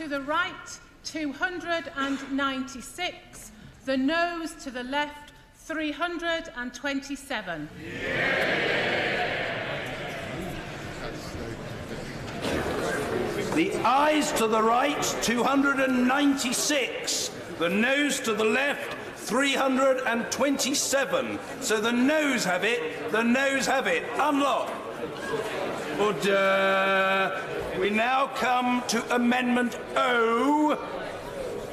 to the right, 296. The noes to the left, 327. The ayes to the right, 296. The noes to the left, 327. So the noes have it. The noes have it. Unlock. Order. We now come to Amendment O.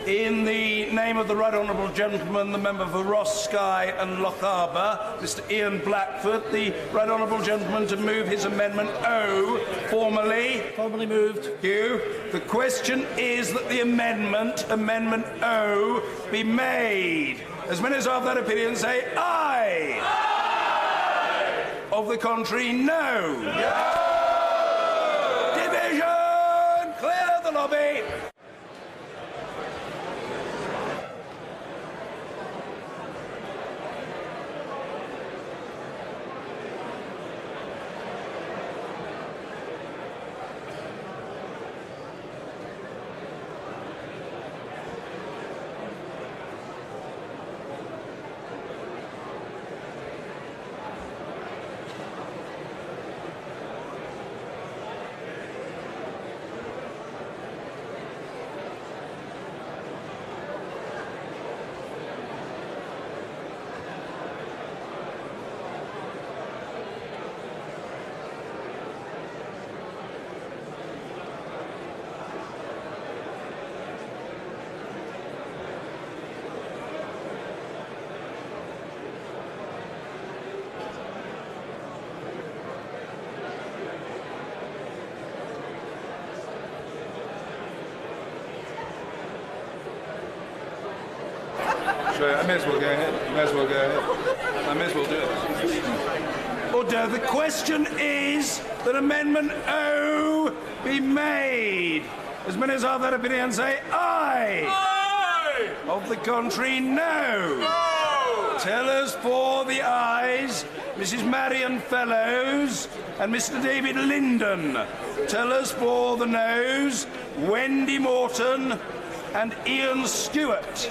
In the name of the Right Honourable Gentleman, the member for Ross, Skye and Lochaber, Mr Ian Blackford, the Right Honourable Gentleman to move his Amendment O formally. Formally moved. Thank you. The question is that the Amendment O, be made. As many as are of that opinion say aye. Aye. Of the contrary, no. No. Division! Clear the lobby. I may as well go ahead. I may as well go ahead. I may as well do it. Order. The question is that Amendment O be made. As many as are of that opinion say aye. Aye! Of the contrary, no. No! Tellers for the ayes, Mrs Marion Fellows and Mr David Linden. Tellers for the noes, Wendy Morton and Ian Stewart.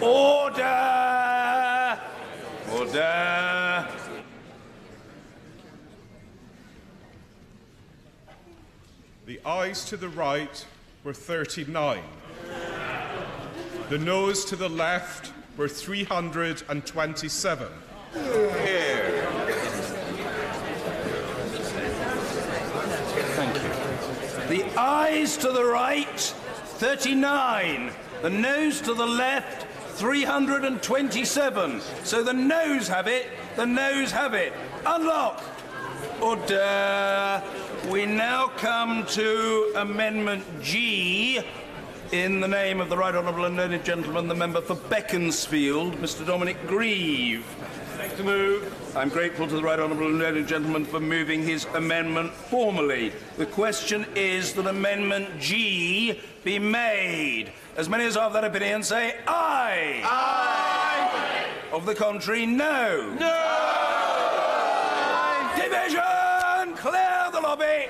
Order! Order! The ayes to the right were 39. The noes to the left were 327. Thank you. The ayes to the right, 39. The noes to the left, 327. So the noes have it. The noes have it. Unlock. Order. We now come to Amendment G. In the name of the Right Honourable and Learned Gentleman, the member for Beaconsfield, Mr. Dominic Grieve. To move. I'm grateful to the Right Honourable and Learned Gentleman for moving his amendment formally. The question is that Amendment G be made. As many as are of that opinion say aye. Aye. Of the contrary, no. No. Aye. Division! Clear the lobby!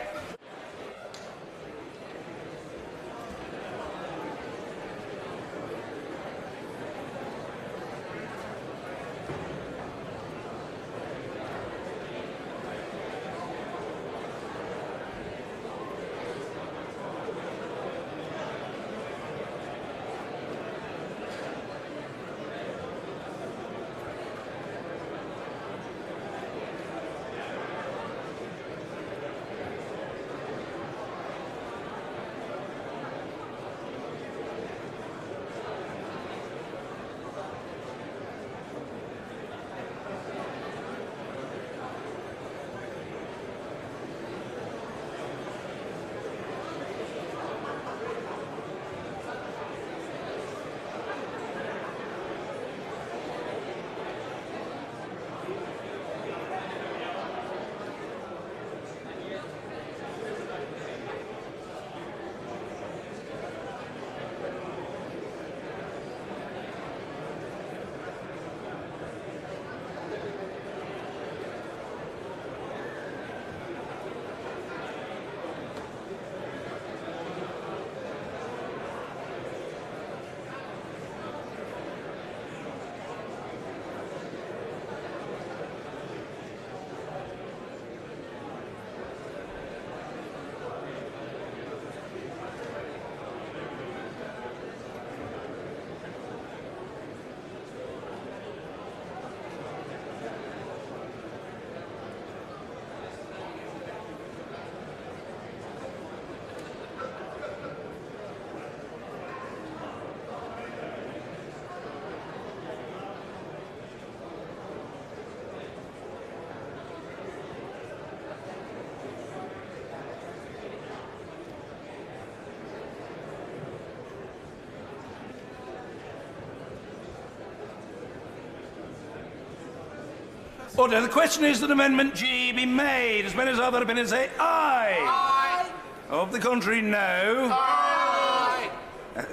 Order. The question is that Amendment G be made. As many as other opinions say aye. Aye. Of the contrary, no. Aye.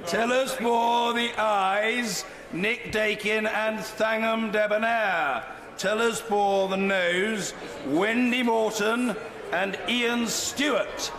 Tellers for the ayes, Nick Dakin and Thangham Debonair. Tellers for the noes, Wendy Morton and Ian Stewart.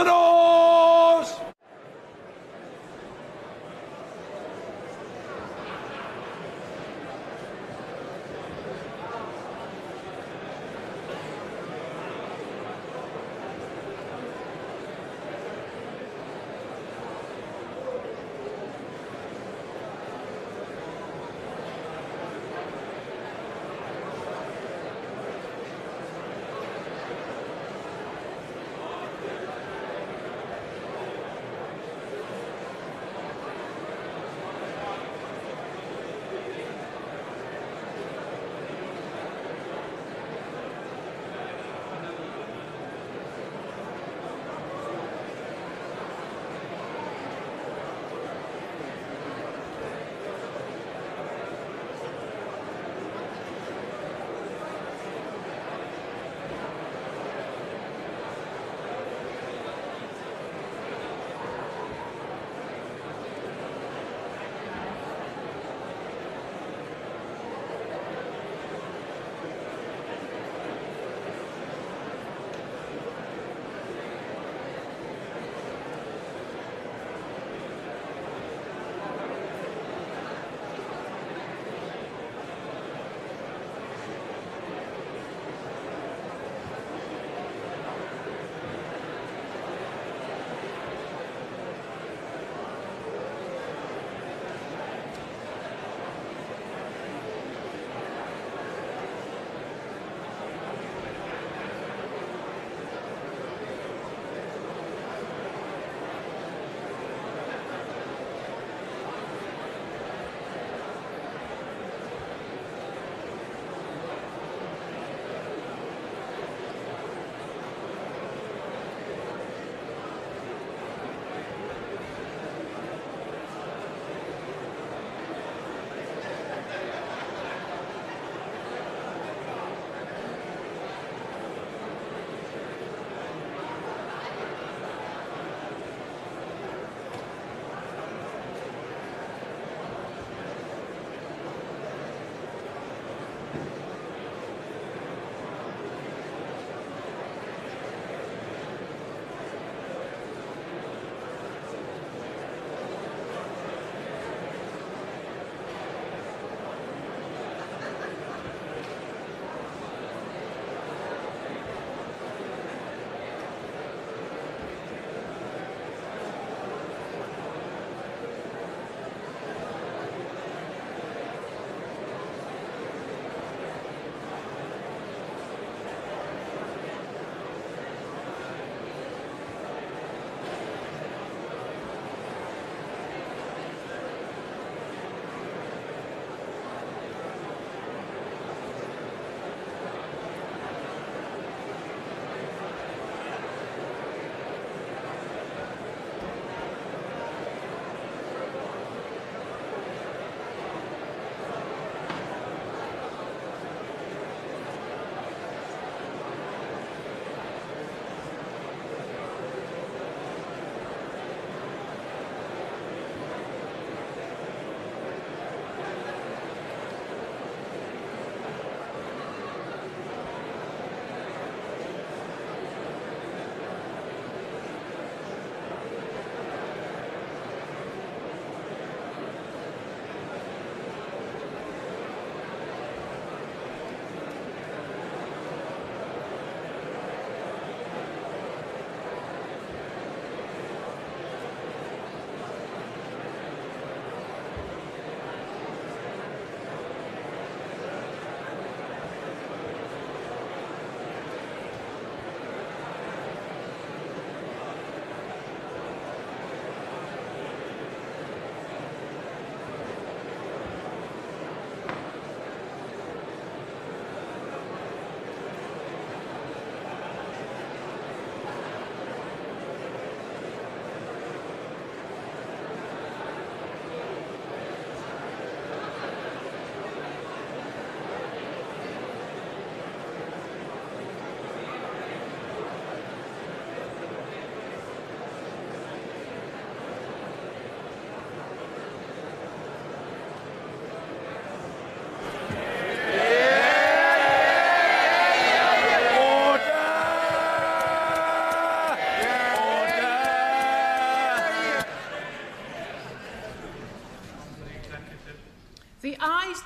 the doors!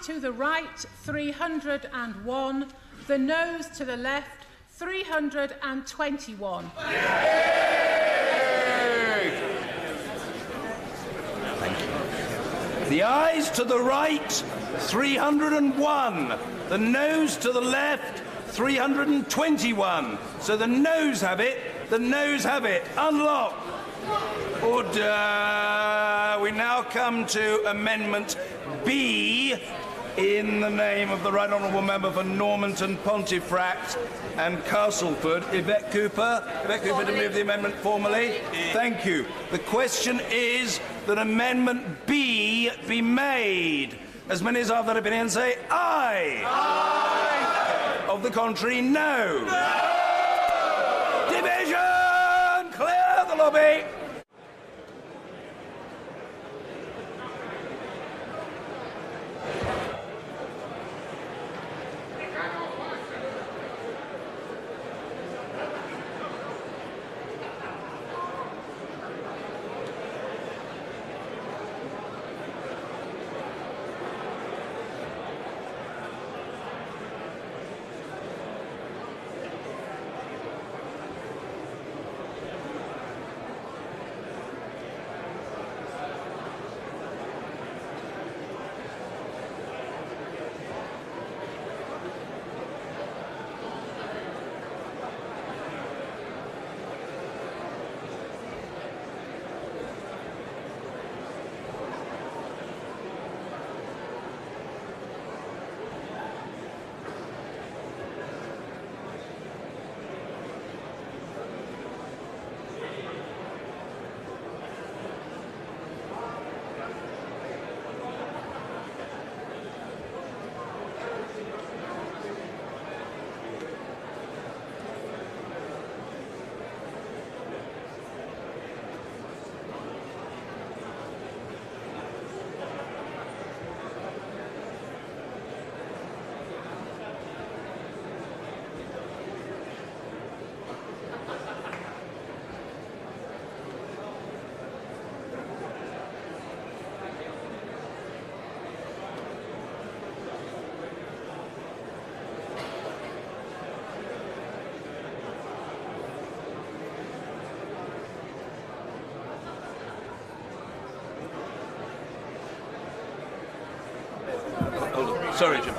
to the right, 301. The noes to the left, 321. The ayes to the right, 301. The noes to the left, 321. So the noes have it. The noes have it. Unlock. Order. We now come to Amendment B in the name of the Right Honourable Member for Normanton, Pontefract and Castleford. Yvette Cooper. Yvette Cooper to move the amendment formally. Thank you. The question is that Amendment B be made. As many as are of that opinion say aye. Aye. Of the contrary, no. No. Division! Clear the lobby. Sorry, Jim.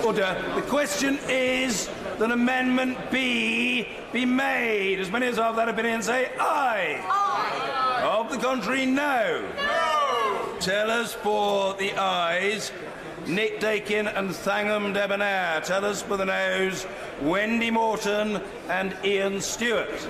Order. The question is that Amendment B be made. As many as are of that opinion say aye. Aye. Of the contrary, no. No. Tellers for the ayes, Nick Dakin and Thangham Debonair. Tellers for the noes, Wendy Morton and Ian Stewart.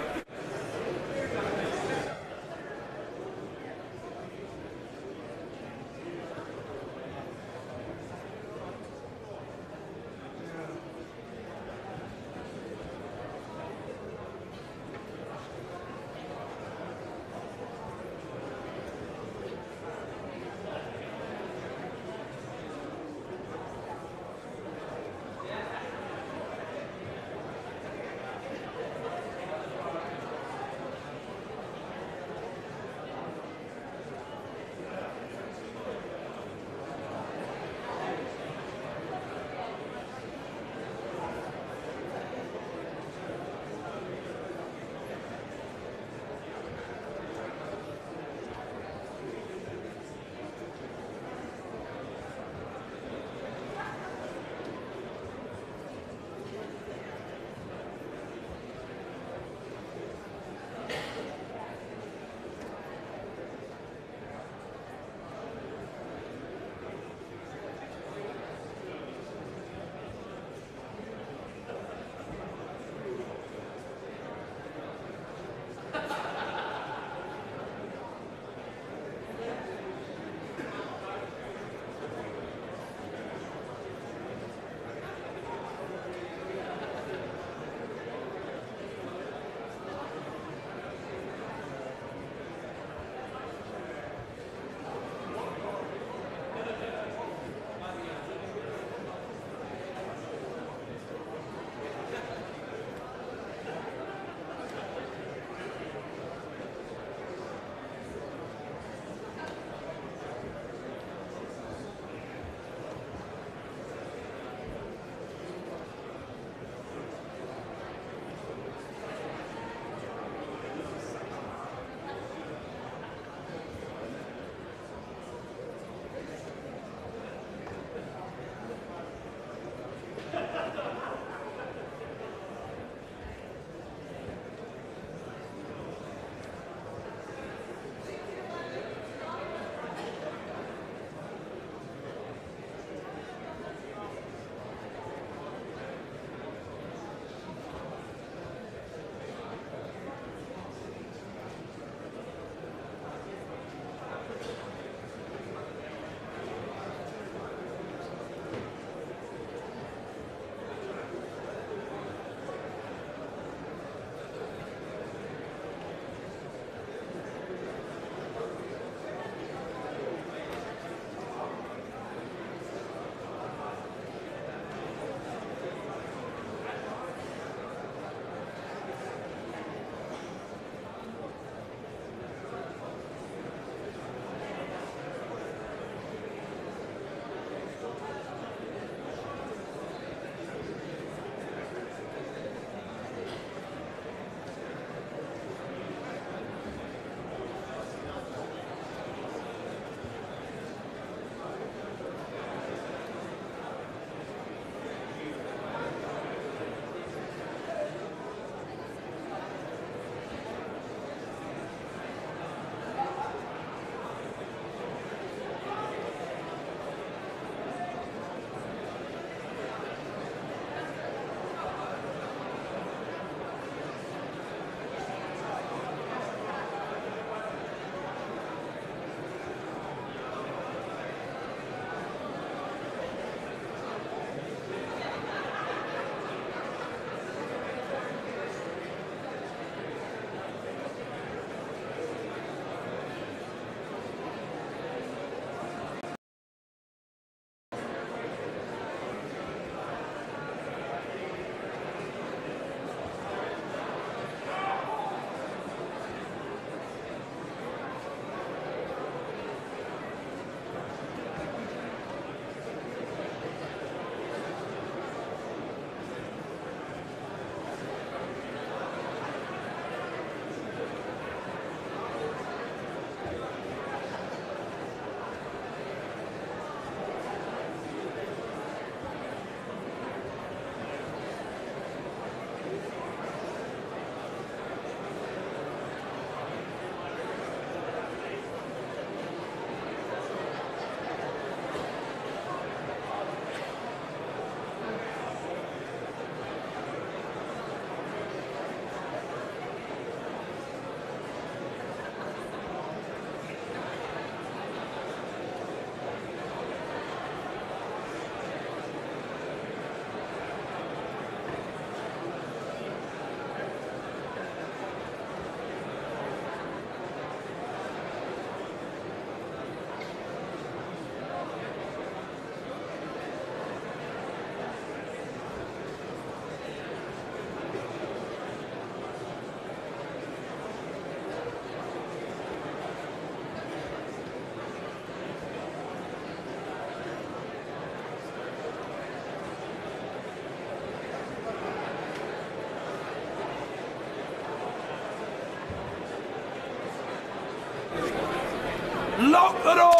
Lock the doors!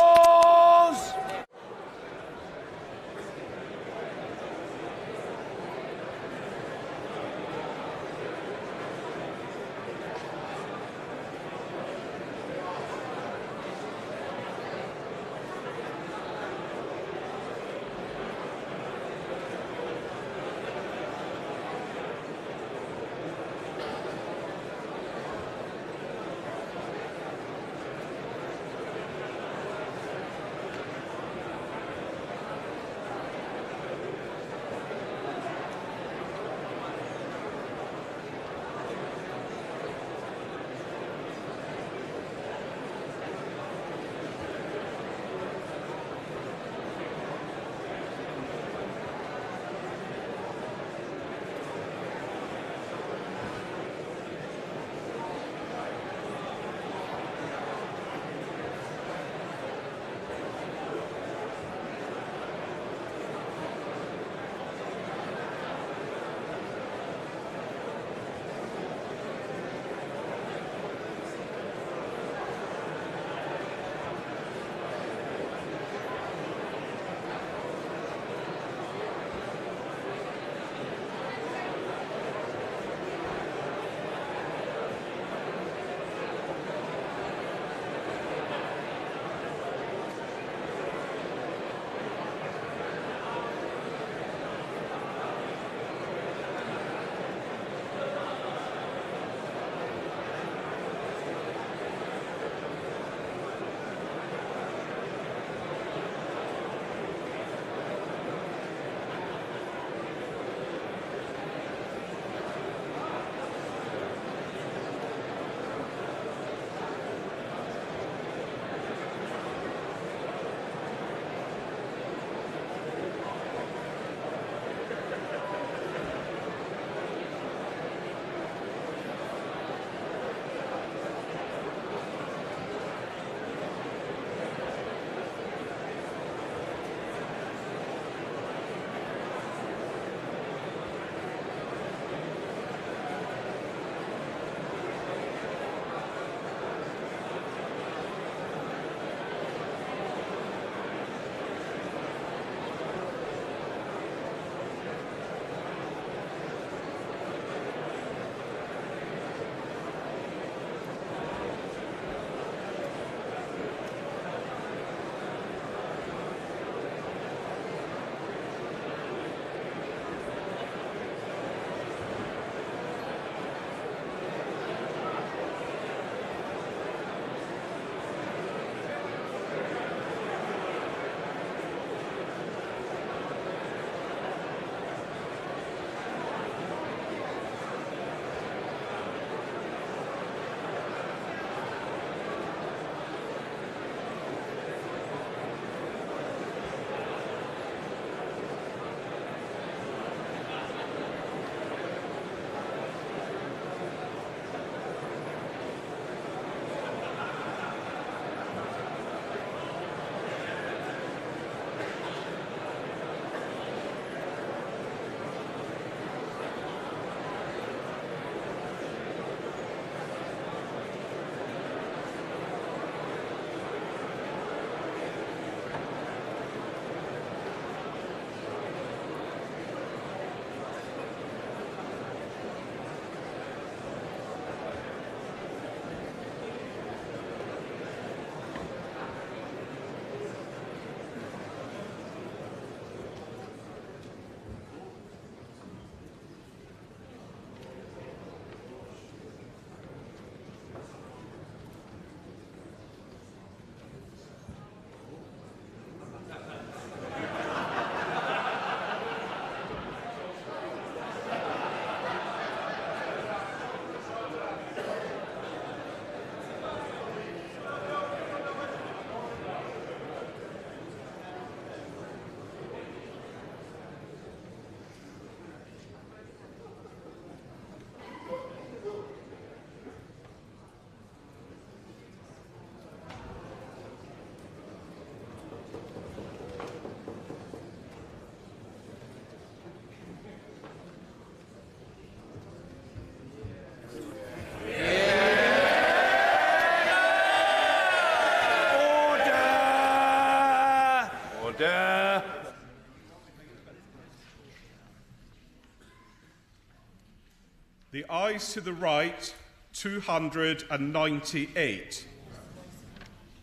ayes to the right, 298.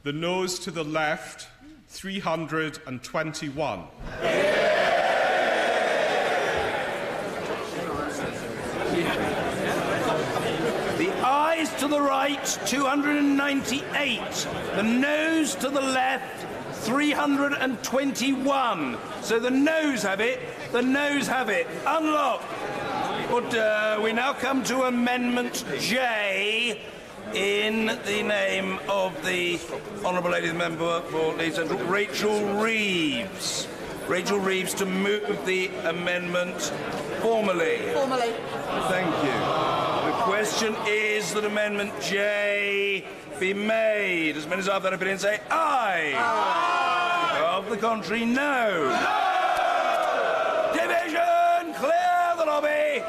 The noes to the left, 321. The ayes to the right, 298. The noes to the left, 321. So the noes have it. The noes have it. Unlock. Order. We now come to Amendment J in the name of the Honourable Lady the Member for Leeds Central, Rachel Reeves. Rachel Reeves to move the amendment formally. Formally. Thank you. The question is that Amendment J be made. As many as have that opinion say aye. Aye. Of the contrary, no. No. Division, clear the lobby.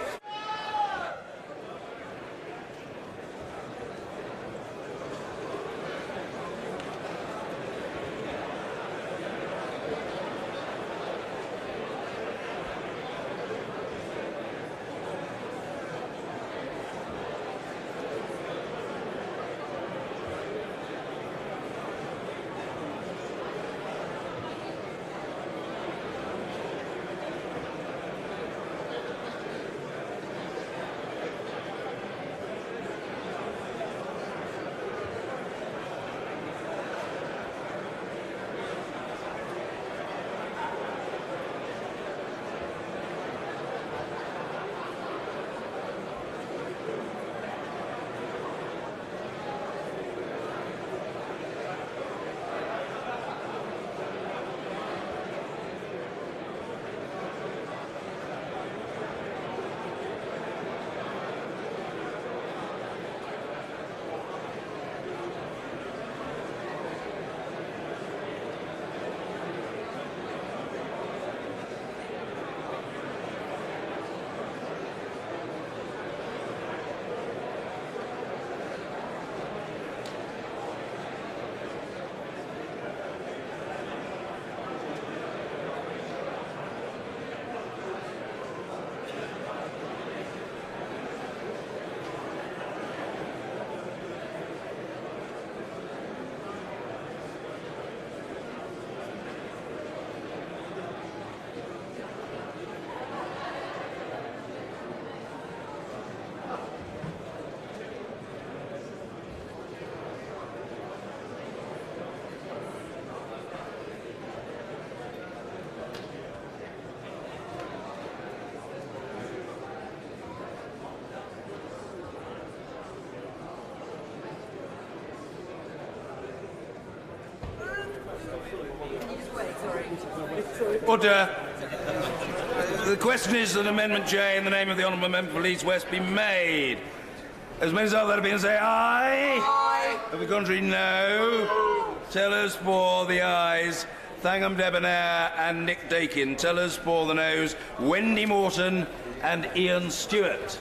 Order. The question is that Amendment J in the name of the Honourable Member for Leeds West be made. As many as have that opinion say aye. Aye. Of the contrary, no. Tellers for the ayes, Thangham Debonair and Nick Dakin. Tellers for the noes, Wendy Morton and Ian Stewart.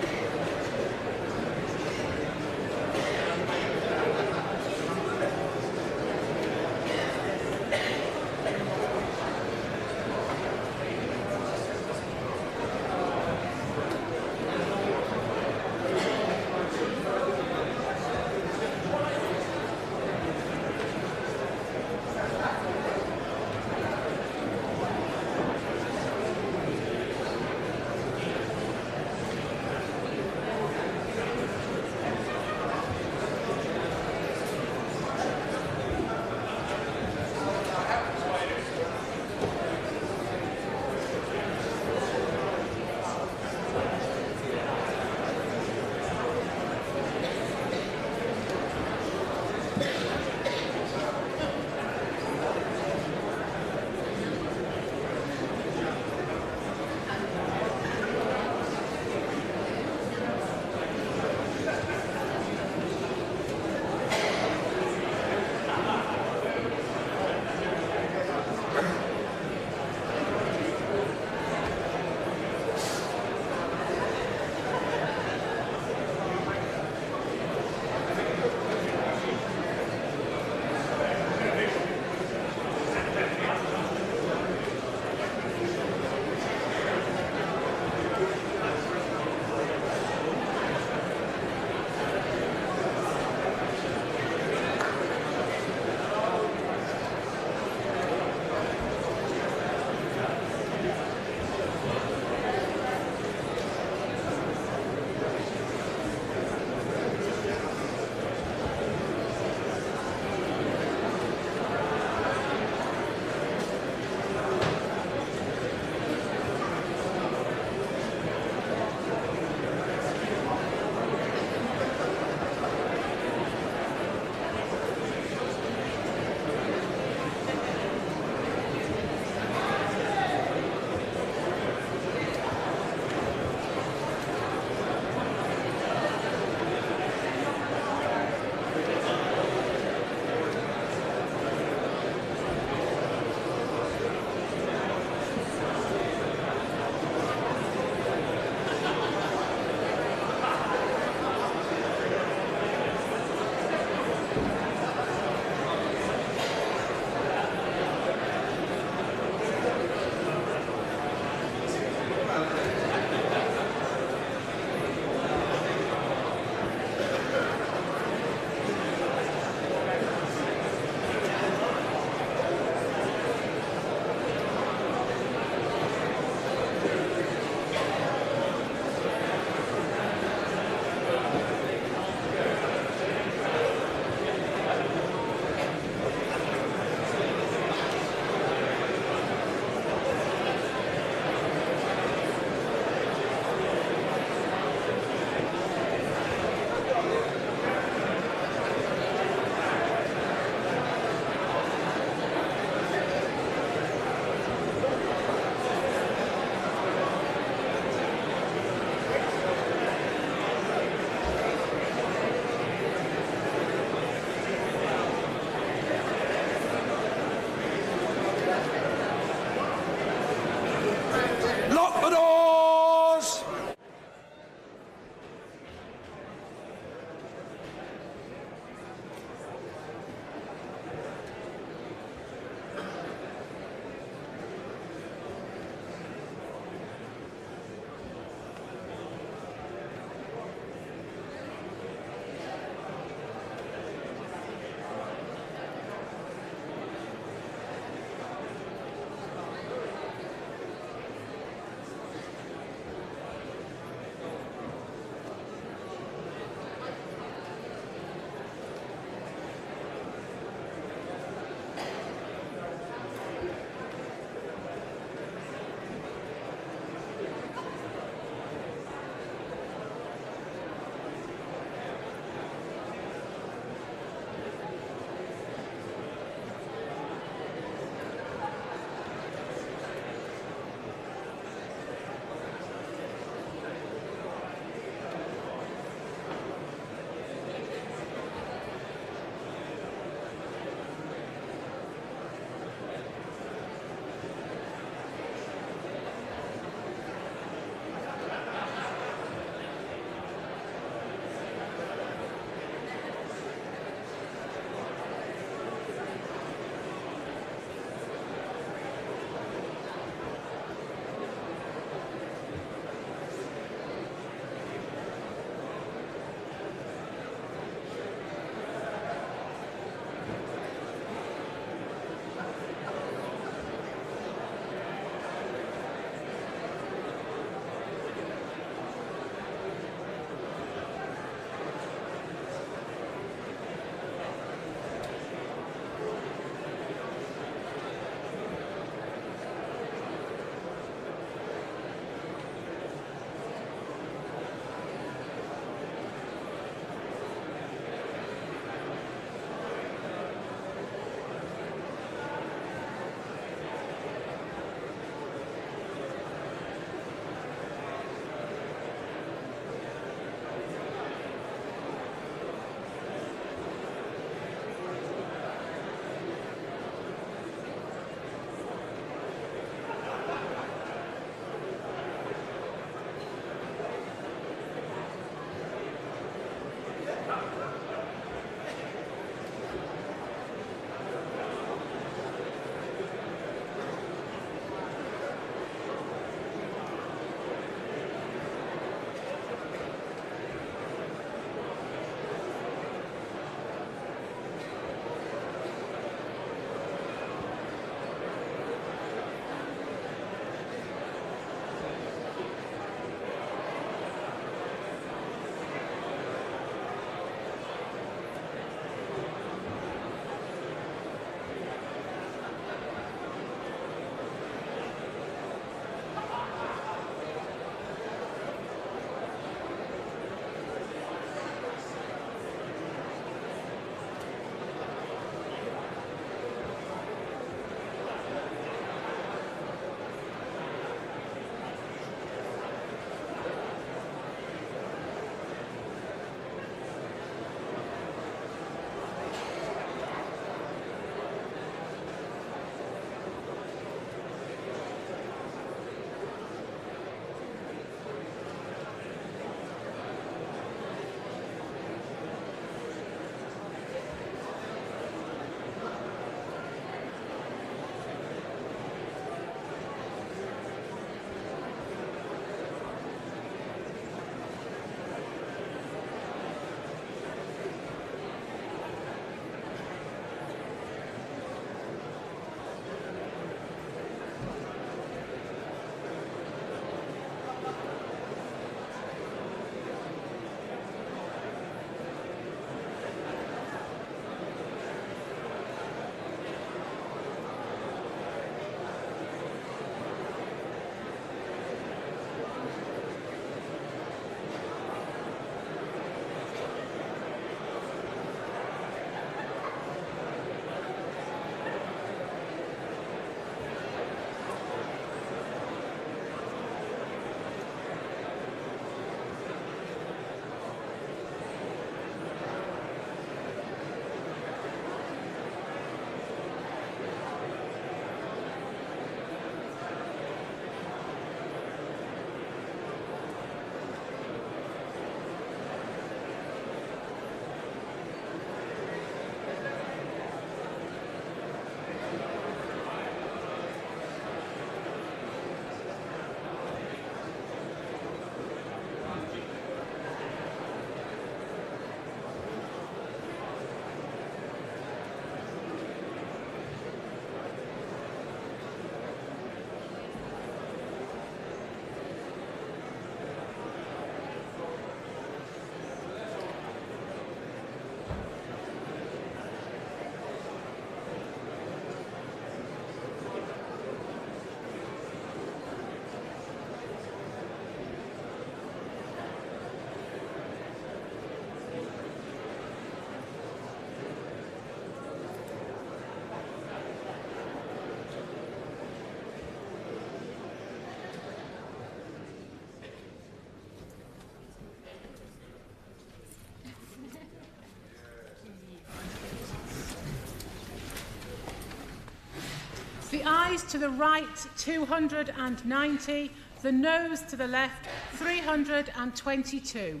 The ayes to the right, 290. The noes to the left, 322.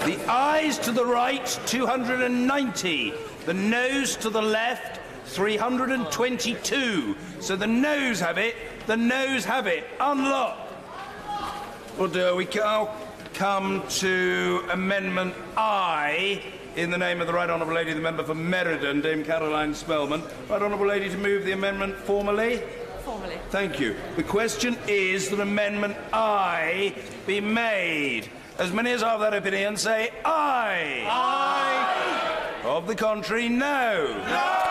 The ayes to the right, 290. The noes to the left, 322. So the noes have it. The noes have it. Unlock. Well, we now come to Amendment I, in the name of the Right Honourable Lady, the Member for Meriden, Dame Caroline Spelman. Right Honourable Lady, to move the amendment formally? Formally. Thank you. The question is that Amendment I be made. As many as are of that opinion say aye. Aye. Of the contrary, no. No.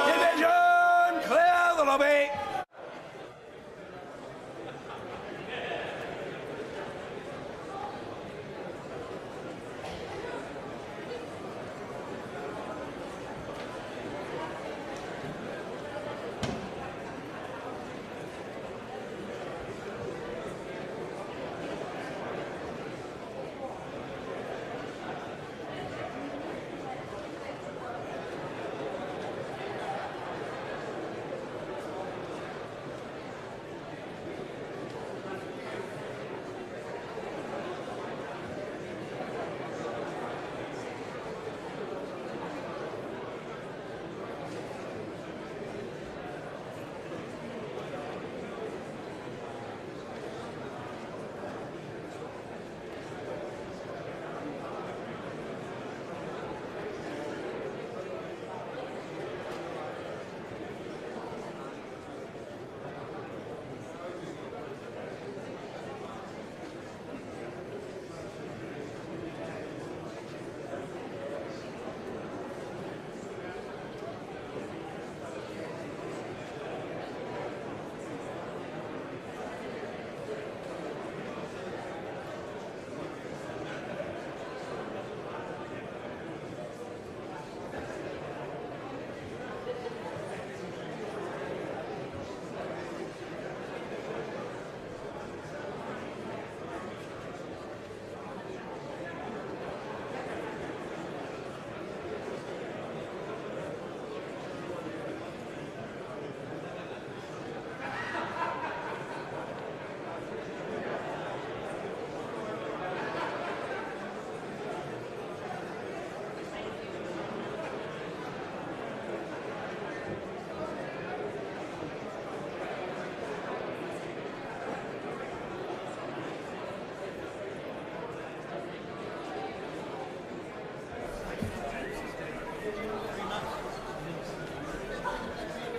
Division! Clear the lobby.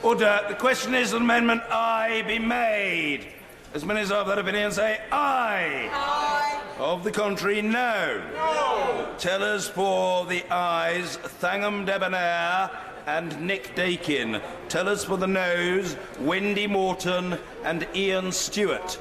Order. The question is that Amendment I be made. As many as are of that opinion say aye. Aye. Of the contrary, no. No. Tellers for the ayes, Thangham Debonair and Nick Dakin. Tellers for the noes, Wendy Morton and Ian Stewart.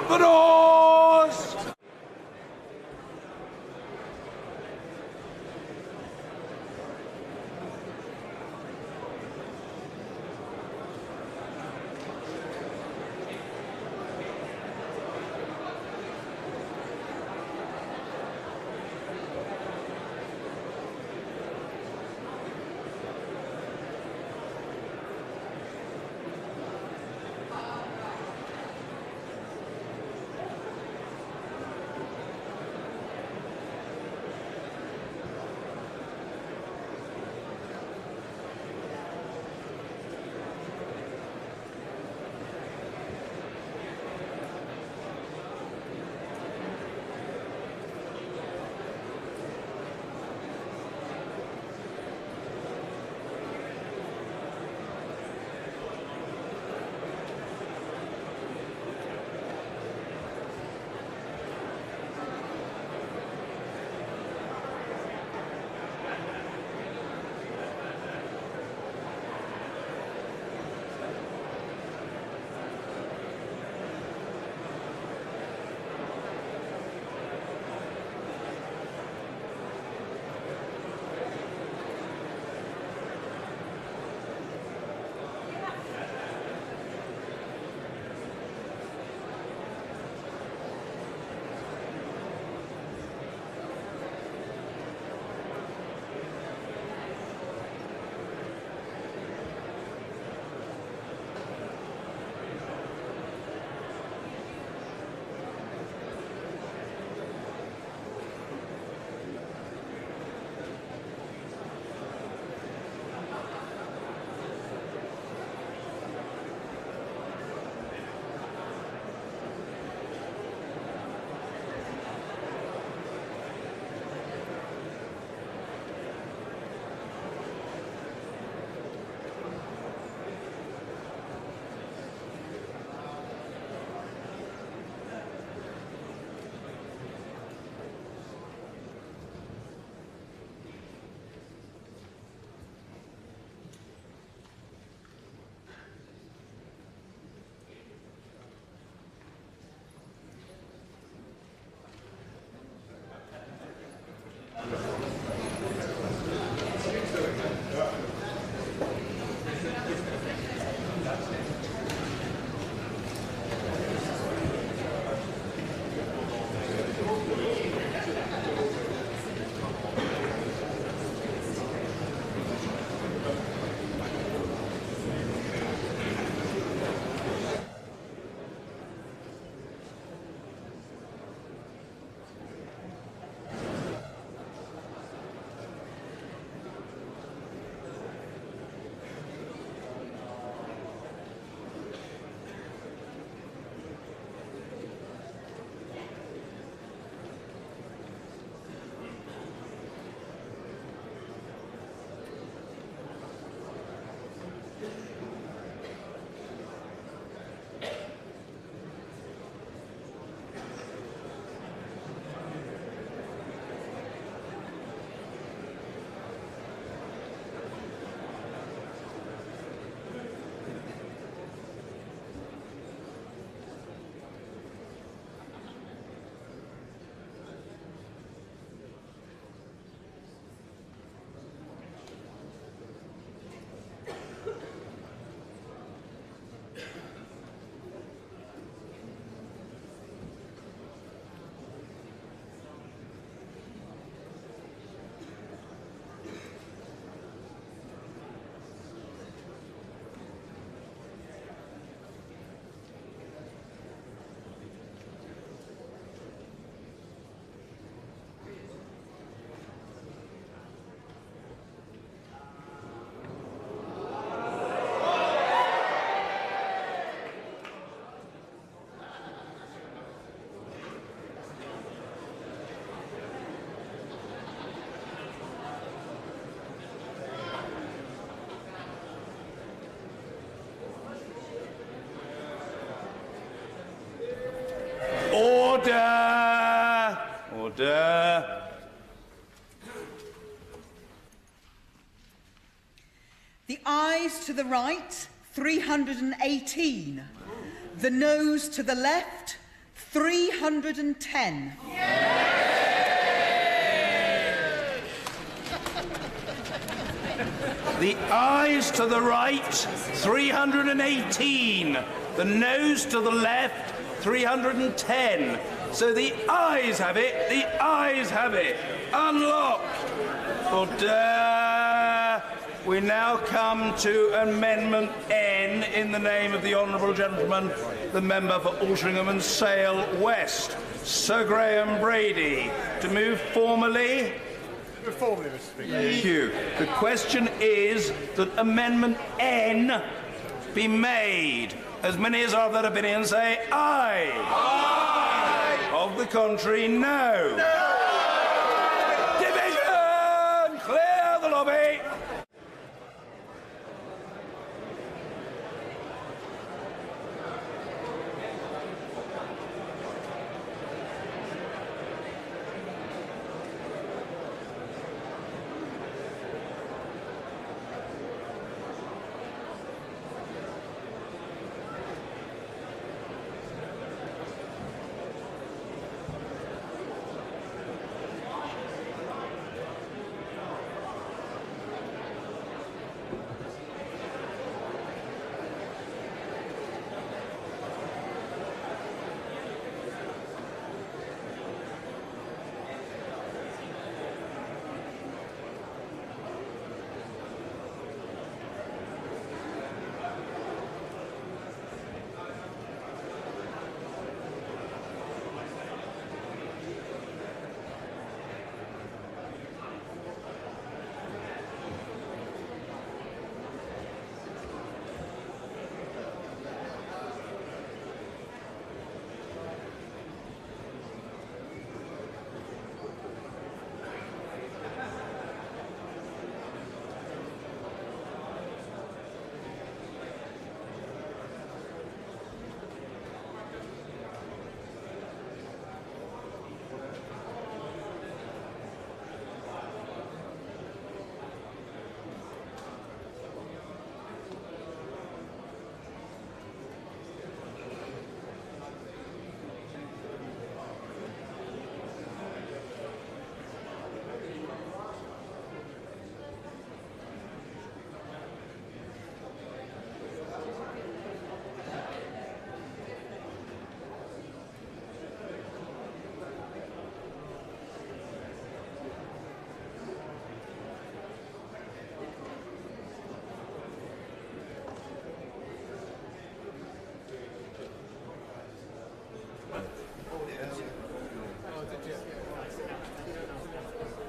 the doors! Order! Order! The ayes to the right, 318. The noes to the left, 310. The ayes to the right, 318. The noes to the left, 310. So the ayes have it. The ayes have it. Unlocked. Order. We now come to Amendment N in the name of the Honourable Gentleman, the member for Altrincham and Sale West, Sir Graham Brady. To move formally. Formally, Mr. Speaker. Thank you. The question is that Amendment N be made. As many as are of that opinion say aye. Aye. Of the contrary, no. No. Division! Clear the lobby.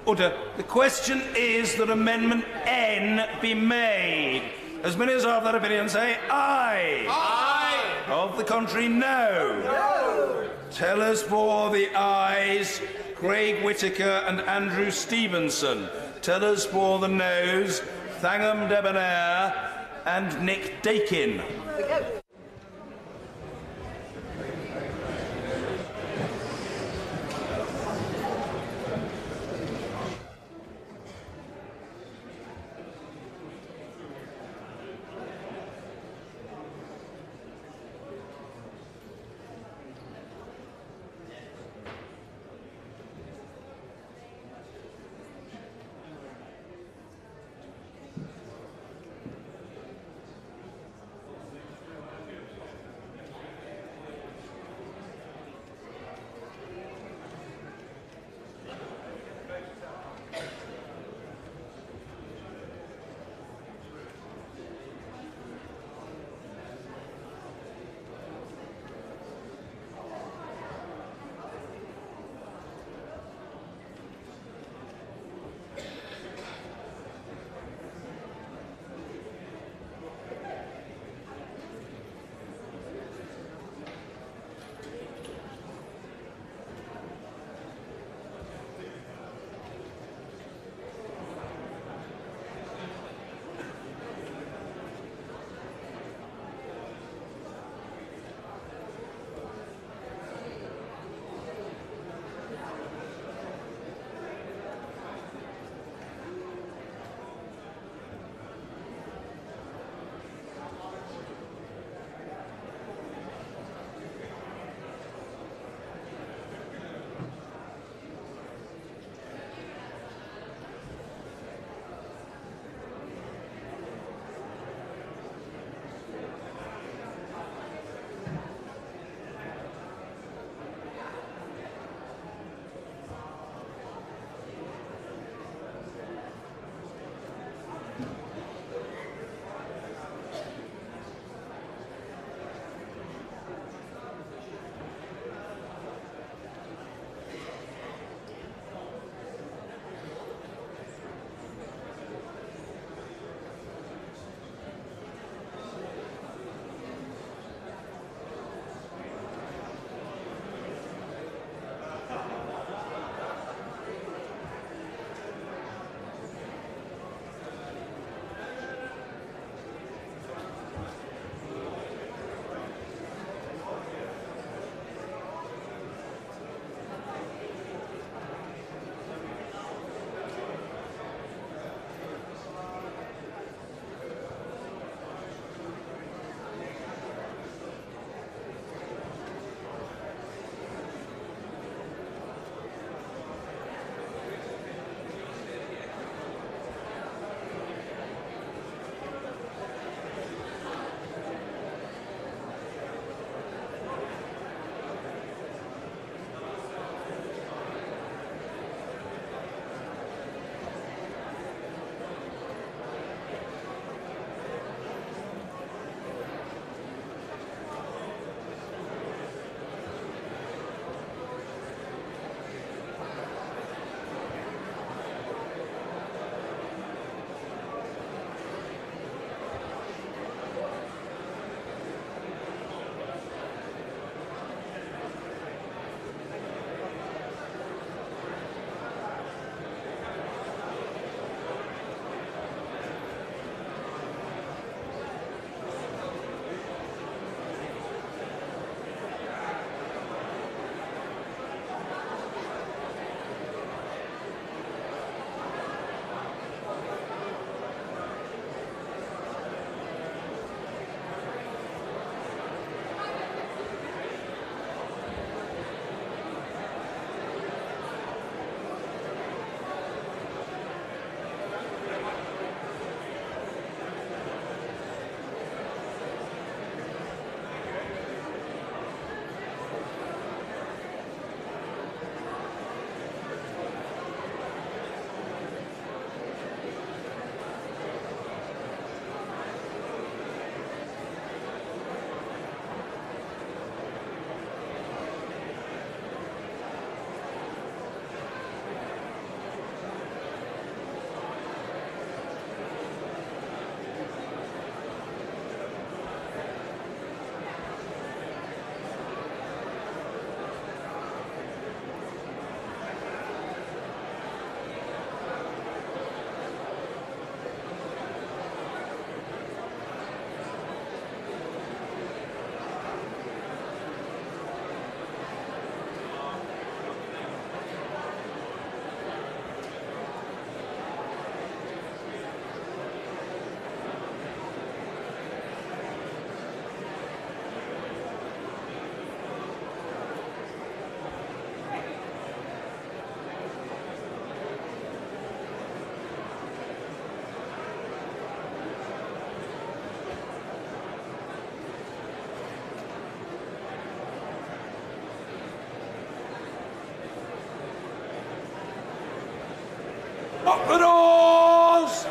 Order. The question is that Amendment N be made. As many as are of that opinion say aye. Aye. Of the contrary, no. No. Tellers for the ayes, Craig Whitaker and Andrew Stevenson. Tellers for the noes, Thangham Debonair and Nick Dakin. Lock the doors!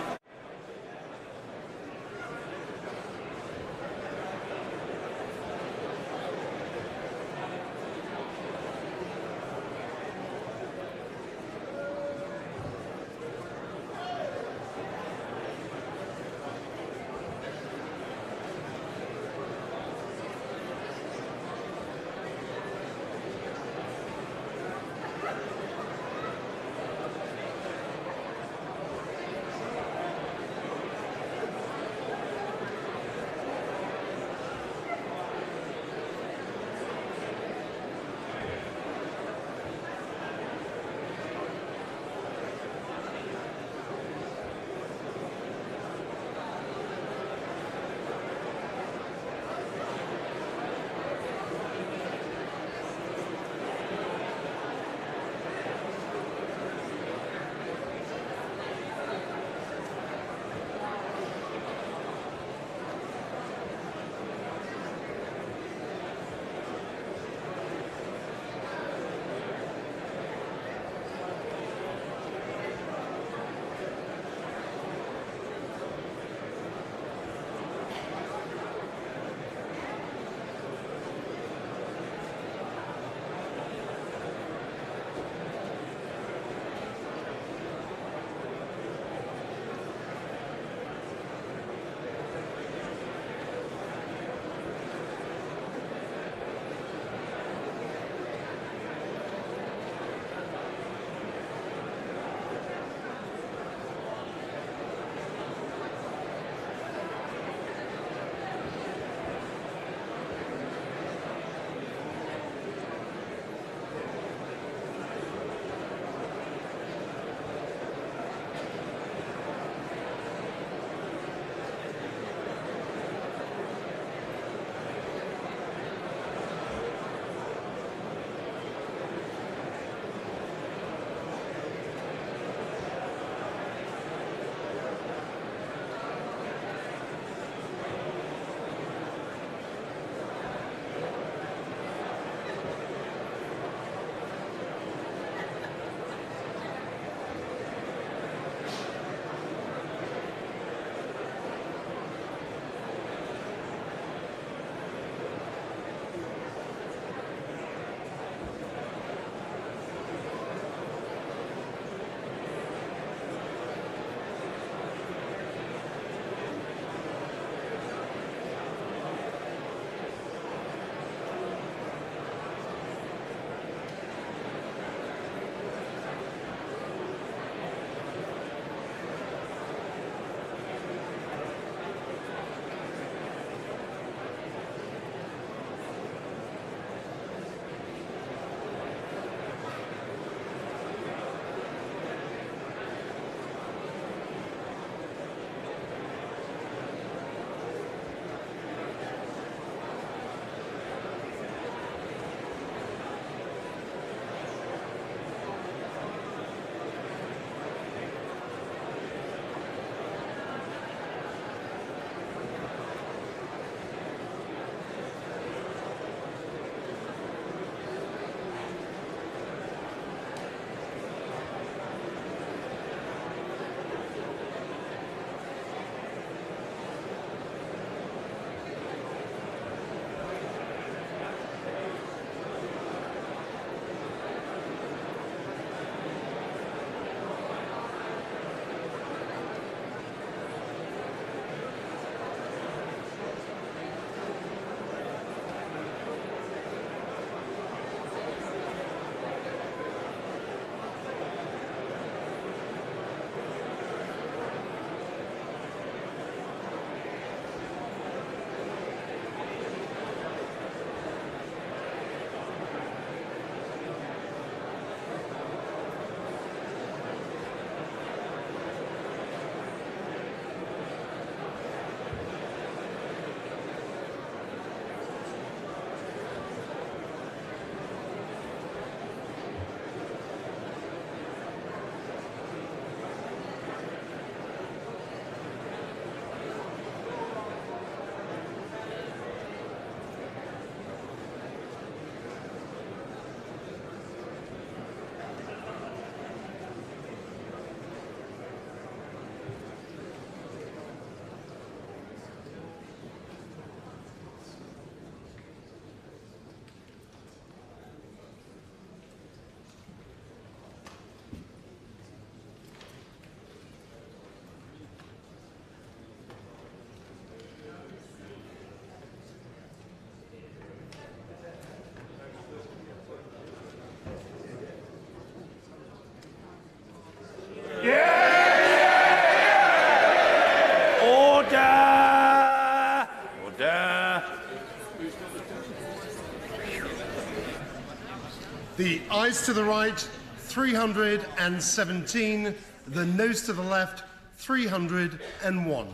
The ayes to the right, 317. The noes to the left, 301.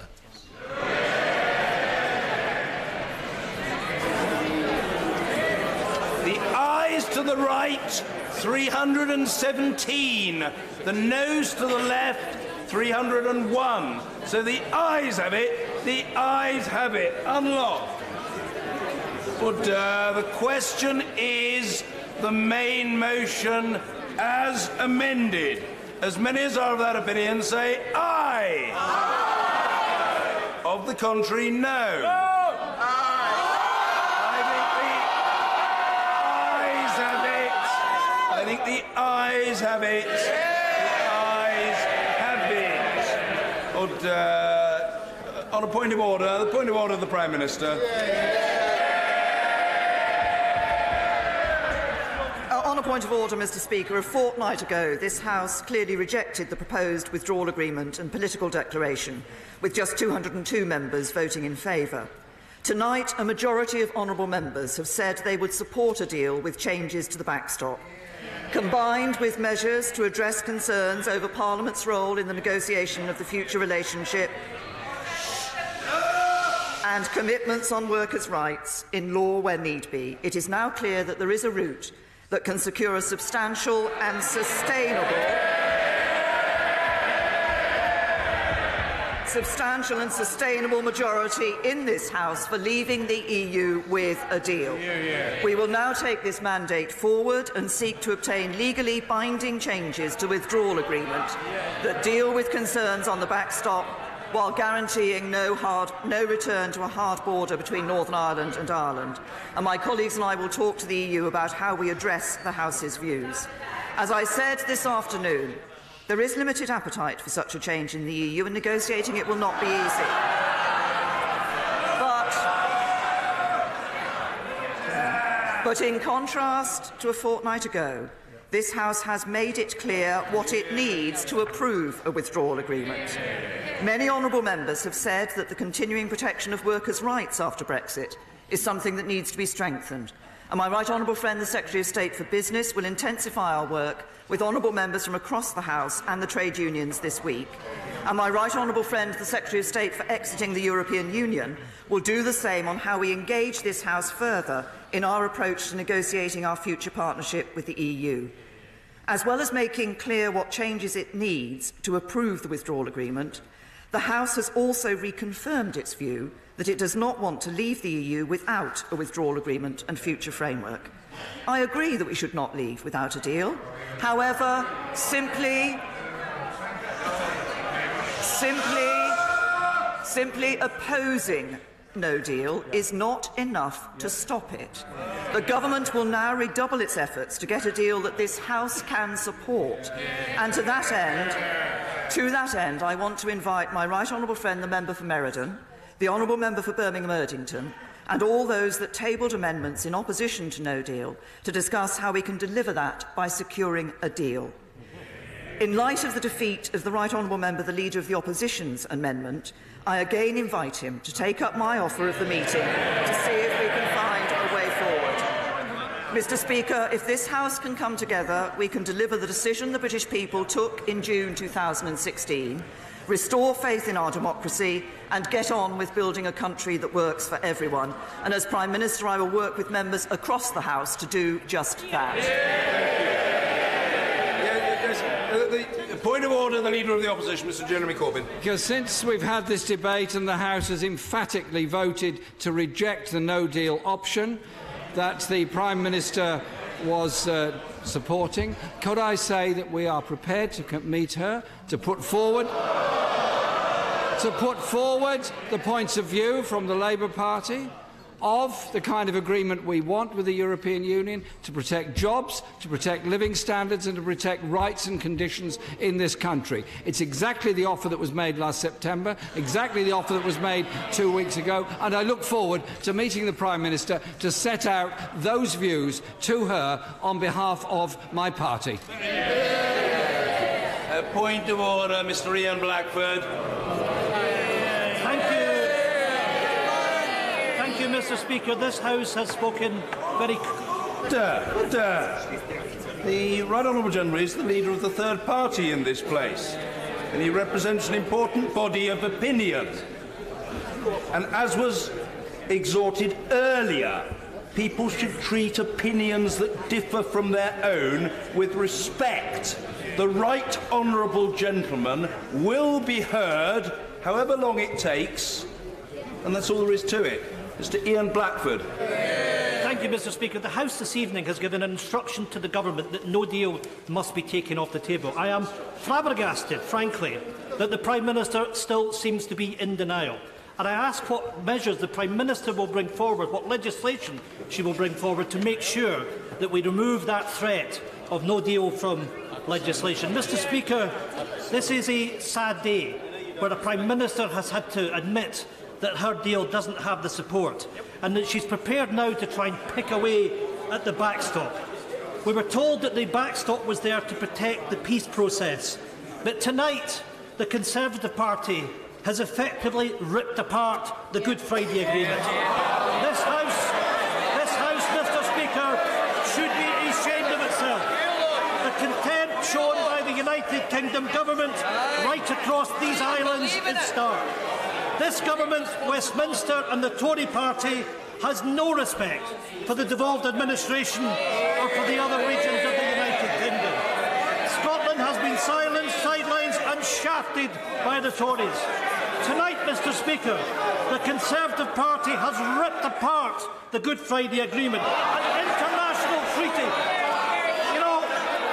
The ayes to the right, 317. The noes to the left, 301. So the ayes have it. The ayes have it. Unlocked. But the question is the main motion as amended. As many as are of that opinion say aye. Aye. Of the contrary, no. No. I think the ayes have it. The ayes have it. But on a point of order, the point of order of the Prime Minister. On a point of order, Mr. Speaker, a fortnight ago, this House clearly rejected the proposed withdrawal agreement and political declaration, with just 202 members voting in favour. Tonight, a majority of honourable members have said they would support a deal with changes to the backstop. Combined with measures to address concerns over Parliament's role in the negotiation of the future relationship and commitments on workers' rights in law where need be, it is now clear that there is a route that can secure a substantial and sustainable majority in this House for leaving the EU with a deal. We will now take this mandate forward and seek to obtain legally binding changes to withdrawal agreement that deal with concerns on the backstop while guaranteeing no return to a hard border between Northern Ireland and Ireland. And my colleagues and I will talk to the EU about how we address the House's views. As I said this afternoon, there is limited appetite for such a change in the EU, and negotiating it will not be easy. But in contrast to a fortnight ago, this House has made it clear what it needs to approve a withdrawal agreement. Many honourable members have said that the continuing protection of workers' rights after Brexit is something that needs to be strengthened. And my right honourable friend, the Secretary of State for Business, will intensify our work with honourable members from across the House and the trade unions this week. And my right honourable friend, the Secretary of State for Exiting the European Union, will do the same on how we engage this House further in our approach to negotiating our future partnership with the EU. As well as making clear what changes it needs to approve the withdrawal agreement, the House has also reconfirmed its view that it does not want to leave the EU without a withdrawal agreement and future framework. I agree that we should not leave without a deal. However, simply opposing no deal is not enough to stop it. The government will now redouble its efforts to get a deal that this House can support. And to that end, I want to invite my right honourable friend, the member for Meriden, the honourable member for Birmingham-Erdington, and all those that tabled amendments in opposition to no deal to discuss how we can deliver that by securing a deal. In light of the defeat of the right honourable member, the Leader of the Opposition's amendment, I again invite him to take up my offer of the meeting to see if we can find a way forward. Mr. Speaker, if this House can come together, we can deliver the decision the British people took in June 2016, restore faith in our democracy and get on with building a country that works for everyone. And as Prime Minister, I will work with members across the House to do just that. The point of order, the Leader of the Opposition, Mr. Jeremy Corbyn. Because since we've had this debate and the House has emphatically voted to reject the no-deal option that the Prime Minister was supporting, could I say that we are prepared to meet her, to put forward the points of view from the Labour Party of the kind of agreement we want with the European Union to protect jobs, to protect living standards and to protect rights and conditions in this country. It's exactly the offer that was made last September, exactly the offer that was made 2 weeks ago, and I look forward to meeting the Prime Minister to set out those views to her on behalf of my party. Point of order, Mr. Ian Blackford. Thank you, Mr. Speaker. This House has spoken very The Right Honourable Gentleman is the leader of the third party in this place, and he represents an important body of opinion. And as was exhorted earlier, people should treat opinions that differ from their own with respect. The Right Honourable Gentleman will be heard, however long it takes, and that's all there is to it. Mr. Ian Blackford. Thank you, Mr. Speaker. The House this evening has given an instruction to the Government that no deal must be taken off the table. I am flabbergasted, frankly, that the Prime Minister still seems to be in denial. And I ask what measures the Prime Minister will bring forward, what legislation she will bring forward to make sure that we remove that threat of no deal from legislation. Mr. Speaker, this is a sad day where a Prime Minister has had to admit that her deal doesn't have the support and that she's prepared now to try and pick away at the backstop. We were told that the backstop was there to protect the peace process, but tonight the Conservative Party has effectively ripped apart the Good Friday Agreement. This House, Mr. Speaker, should be ashamed of itself. The contempt shown by the United Kingdom Government right across these islands is stark. This Government, Westminster and the Tory Party has no respect for the devolved administration or for the other regions of the United Kingdom. Scotland has been silenced, sidelined and shafted by the Tories. Tonight, Mr. Speaker, the Conservative Party has ripped apart the Good Friday Agreement, an international treaty.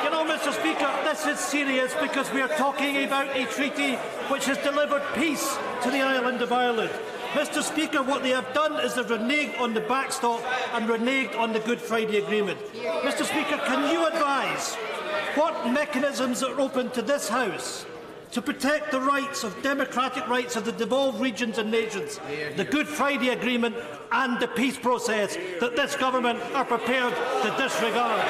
You know, Mr. Speaker, this is serious because we are talking about a treaty which has delivered peace to the island of Ireland. Mr. Speaker, what they have done is they've reneged on the backstop and reneged on the Good Friday Agreement. Mr. Speaker, can you advise what mechanisms are open to this House to protect the rights of democratic rights of the devolved regions and nations, the Good Friday Agreement and the peace process that this Government are prepared to disregard?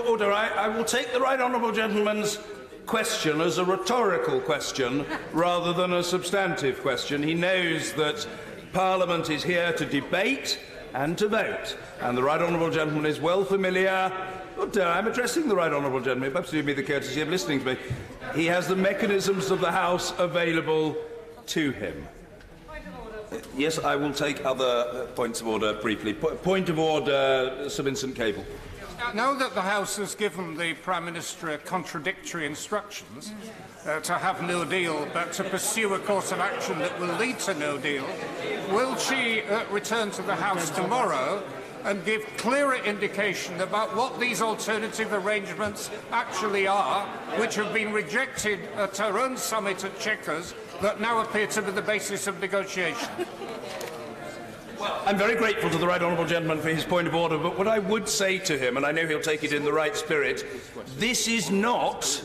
Order. I will take the Right Honourable Gentleman's question as a rhetorical question rather than a substantive question. He knows that Parliament is here to debate and to vote, and the Right Honourable Gentleman is well familiar. I'm addressing the Right Honourable Gentleman. Perhaps do me the courtesy of listening to me. He has the mechanisms of the House available to him. Yes, I will take other points of order briefly. Point of order, Sir Vincent Cable. Now that the House has given the Prime Minister contradictory instructions to have no deal, but to pursue a course of action that will lead to no deal, will she return to the House tomorrow and give clearer indication about what these alternative arrangements actually are, which have been rejected at her own summit at Chequers, that now appear to be the basis of negotiation? I'm very grateful to the Right Honourable Gentleman for his point of order, but what I would say to him, and I know he'll take it in the right spirit, this is not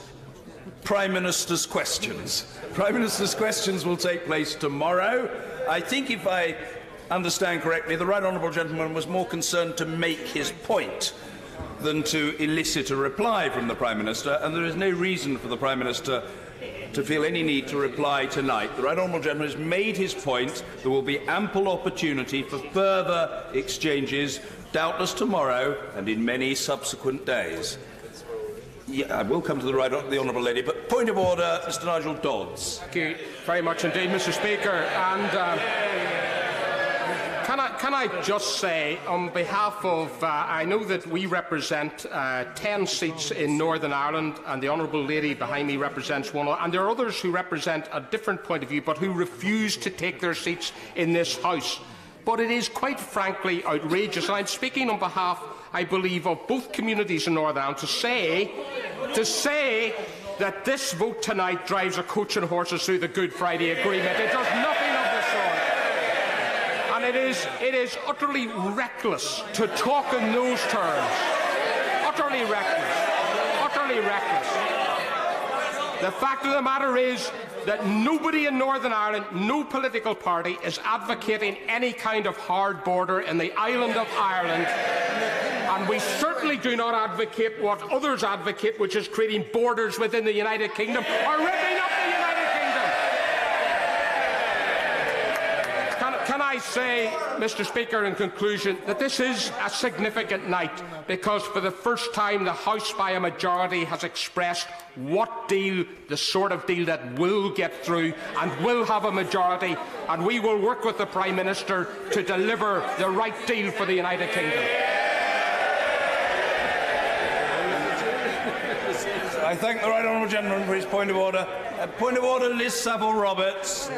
Prime Minister's questions. Prime Minister's questions will take place tomorrow. I think if I understand correctly, the Right Honourable Gentleman was more concerned to make his point than to elicit a reply from the Prime Minister, and there is no reason for the Prime Minister to feel any need to reply tonight. The Right Honourable Gentleman has made his point. There will be ample opportunity for further exchanges, doubtless tomorrow and in many subsequent days. Yeah, I will come to the Honourable Lady, but point of order, Mr Nigel Dodds. Thank you very much indeed, Mr Speaker. And can I just say, on behalf of, I know that we represent 10 seats in Northern Ireland, and the Honourable Lady behind me represents one, and there are others who represent a different point of view, but who refuse to take their seats in this House. But it is quite frankly outrageous, and I'm speaking on behalf, I believe, of both communities in Northern Ireland, to say that this vote tonight drives a coach and horses through the Good Friday Agreement. It does nothing of the sort. And it is utterly reckless to talk in those terms. Utterly reckless. Utterly reckless. The fact of the matter is that nobody in Northern Ireland, no political party, is advocating any kind of hard border in the island of Ireland. And we certainly do not advocate what others advocate, which is creating borders within the United Kingdom or ripping up the United Kingdom. can I say, Mr. Speaker, in conclusion, that this is a significant night because for the first time the House by a majority has expressed what deal, the sort of deal that will get through and will have a majority, and we will work with the Prime Minister to deliver the right deal for the United Kingdom. I thank the right honourable gentleman for his point of order. Point of order, Liz Saville-Roberts.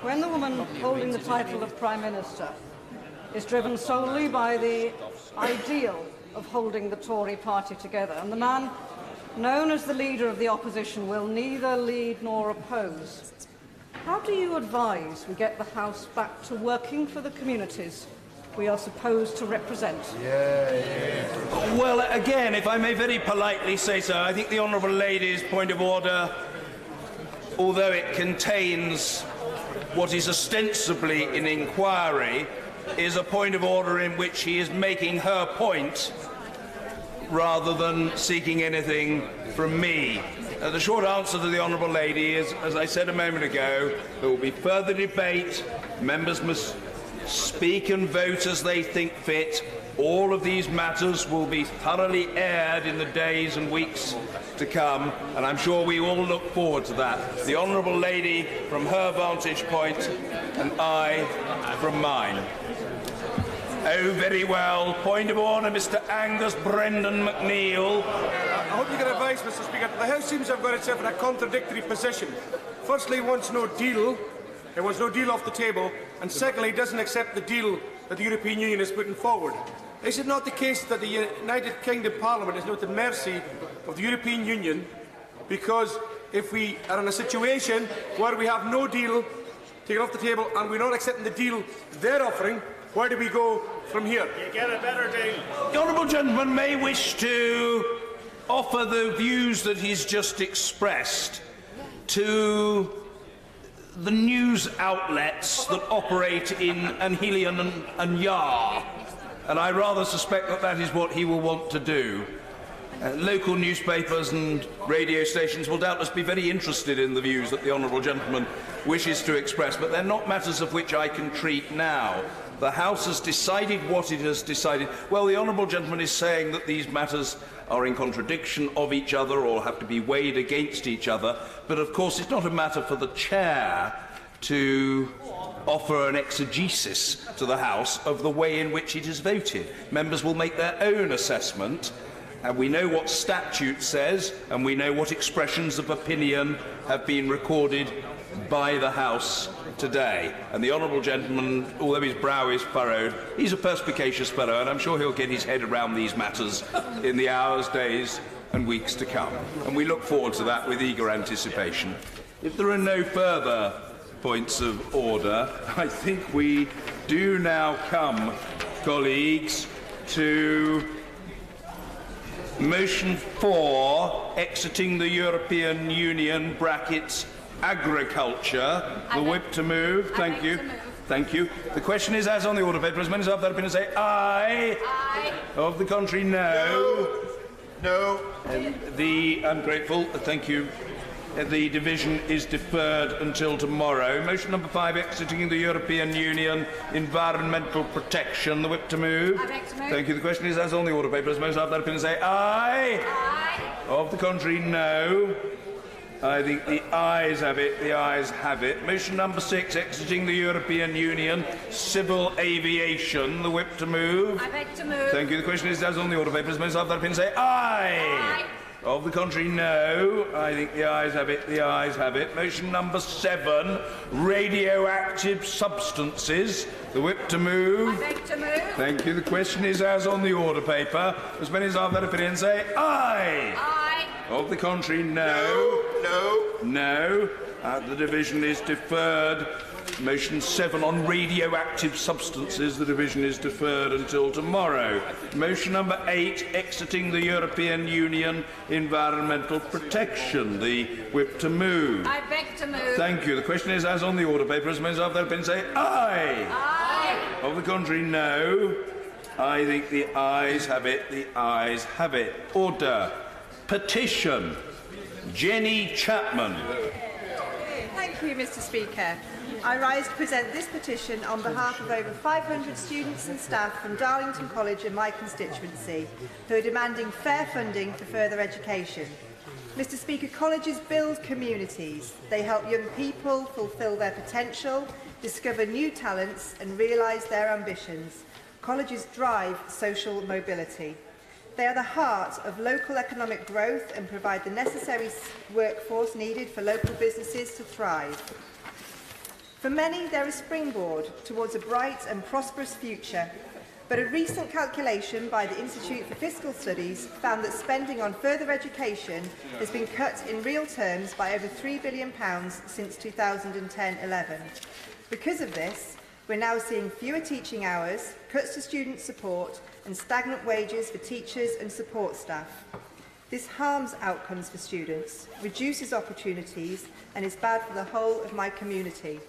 When the woman holding the title of Prime Minister is driven solely by the ideal of holding the Tory party together, and the man known as the leader of the opposition will neither lead nor oppose, how do you advise we get the House back to working for the communities we are supposed to represent? Well, again, if I may very politely say so, I think the honourable lady's point of order, although it contains what is ostensibly an inquiry, is a point of order in which he is making her point rather than seeking anything from me. The short answer to the honourable lady is, as I said a moment ago, there will be further debate. Members must speak and vote as they think fit. All of these matters will be thoroughly aired in the days and weeks to come, and I'm sure we all look forward to that. The honourable lady from her vantage point, and I from mine. Oh, very well. Point of order, Mr. Angus Brendan McNeill. I hope you can advise, Mr. Speaker. The House seems to have got itself in a contradictory position. Firstly, it wants no deal. It wants no deal off the table. And secondly, it doesn't accept the deal that the European Union is putting forward. Is it not the case that the United Kingdom Parliament is not at the mercy of the European Union? Because if we are in a situation where we have no deal taken off the table and we're not accepting the deal they're offering, where do we go from here? You get a better deal. The honourable gentleman may wish to offer the views that he's just expressed to the news outlets that operate in Anhelion and Yar, and I rather suspect that that is what he will want to do. Local newspapers and radio stations will doubtless be very interested in the views that the honourable gentleman wishes to express, but they're not matters of which I can treat now. The House has decided what it has decided. Well, the honourable gentleman is saying that these matters are in contradiction of each other or have to be weighed against each other, but of course it's not a matter for the chair to offer an exegesis to the House of the way in which it is voted. Members will make their own assessment, and we know what statute says, and we know what expressions of opinion have been recorded by the House today. And the honourable gentleman, although his brow is furrowed, he's a perspicacious fellow, and I'm sure he'll get his head around these matters in the hours, days and weeks to come. And we look forward to that with eager anticipation. If there are no further points of order, I think we do now come, colleagues, to motion 4, exiting the European Union, brackets, agriculture. The whip to move. Thank you. Thank you. The question is as on the order paper. As many as have that opinion say aye. Aye. Of the contrary, no. No. I'm grateful. Thank you. The division is deferred until tomorrow. Motion number 5, exiting the European Union, environmental protection. The whip to move. Thank you. The question is as on the order paper. As many as have that opinion say aye. Aye. Of the contrary, no. I think the ayes have it. The ayes have it. Motion number 6, exiting the European Union, civil aviation. The whip to move. I beg to move. Thank you. The question is as on the order paper. As many as have that opinion say aye. Aye. Of the contrary, no. I think the ayes have it. The ayes have it. Motion number 7, radioactive substances. The whip to move. I beg to move. Thank you. The question is as on the order paper. As many as have that opinion say aye. Aye. Of the contrary, no. No. No. The division is deferred. Motion 7 on radioactive substances. The division is deferred until tomorrow. Motion number 8, exiting the European Union, environmental protection. The whip to move. I beg to move. Thank you. The question is as on the order paper. As many as have that opinion say aye. Aye. Of the contrary, no. I think the ayes have it. The ayes have it. Order. Petition. Jenny Chapman. Thank you, Mr. Speaker. I rise to present this petition on behalf of over 500 students and staff from Darlington College and my constituency, who are demanding fair funding for further education. Mr. Speaker, colleges build communities. They help young people fulfil their potential, discover new talents and realise their ambitions. Colleges drive social mobility. They are the heart of local economic growth and provide the necessary workforce needed for local businesses to thrive. For many, they're a springboard towards a bright and prosperous future, but a recent calculation by the Institute for Fiscal Studies found that spending on further education has been cut in real terms by over £3 billion since 2010-11. Because of this, we're now seeing fewer teaching hours, cuts to student support and stagnant wages for teachers and support staff. This harms outcomes for students, reduces opportunities and is bad for the whole of my community.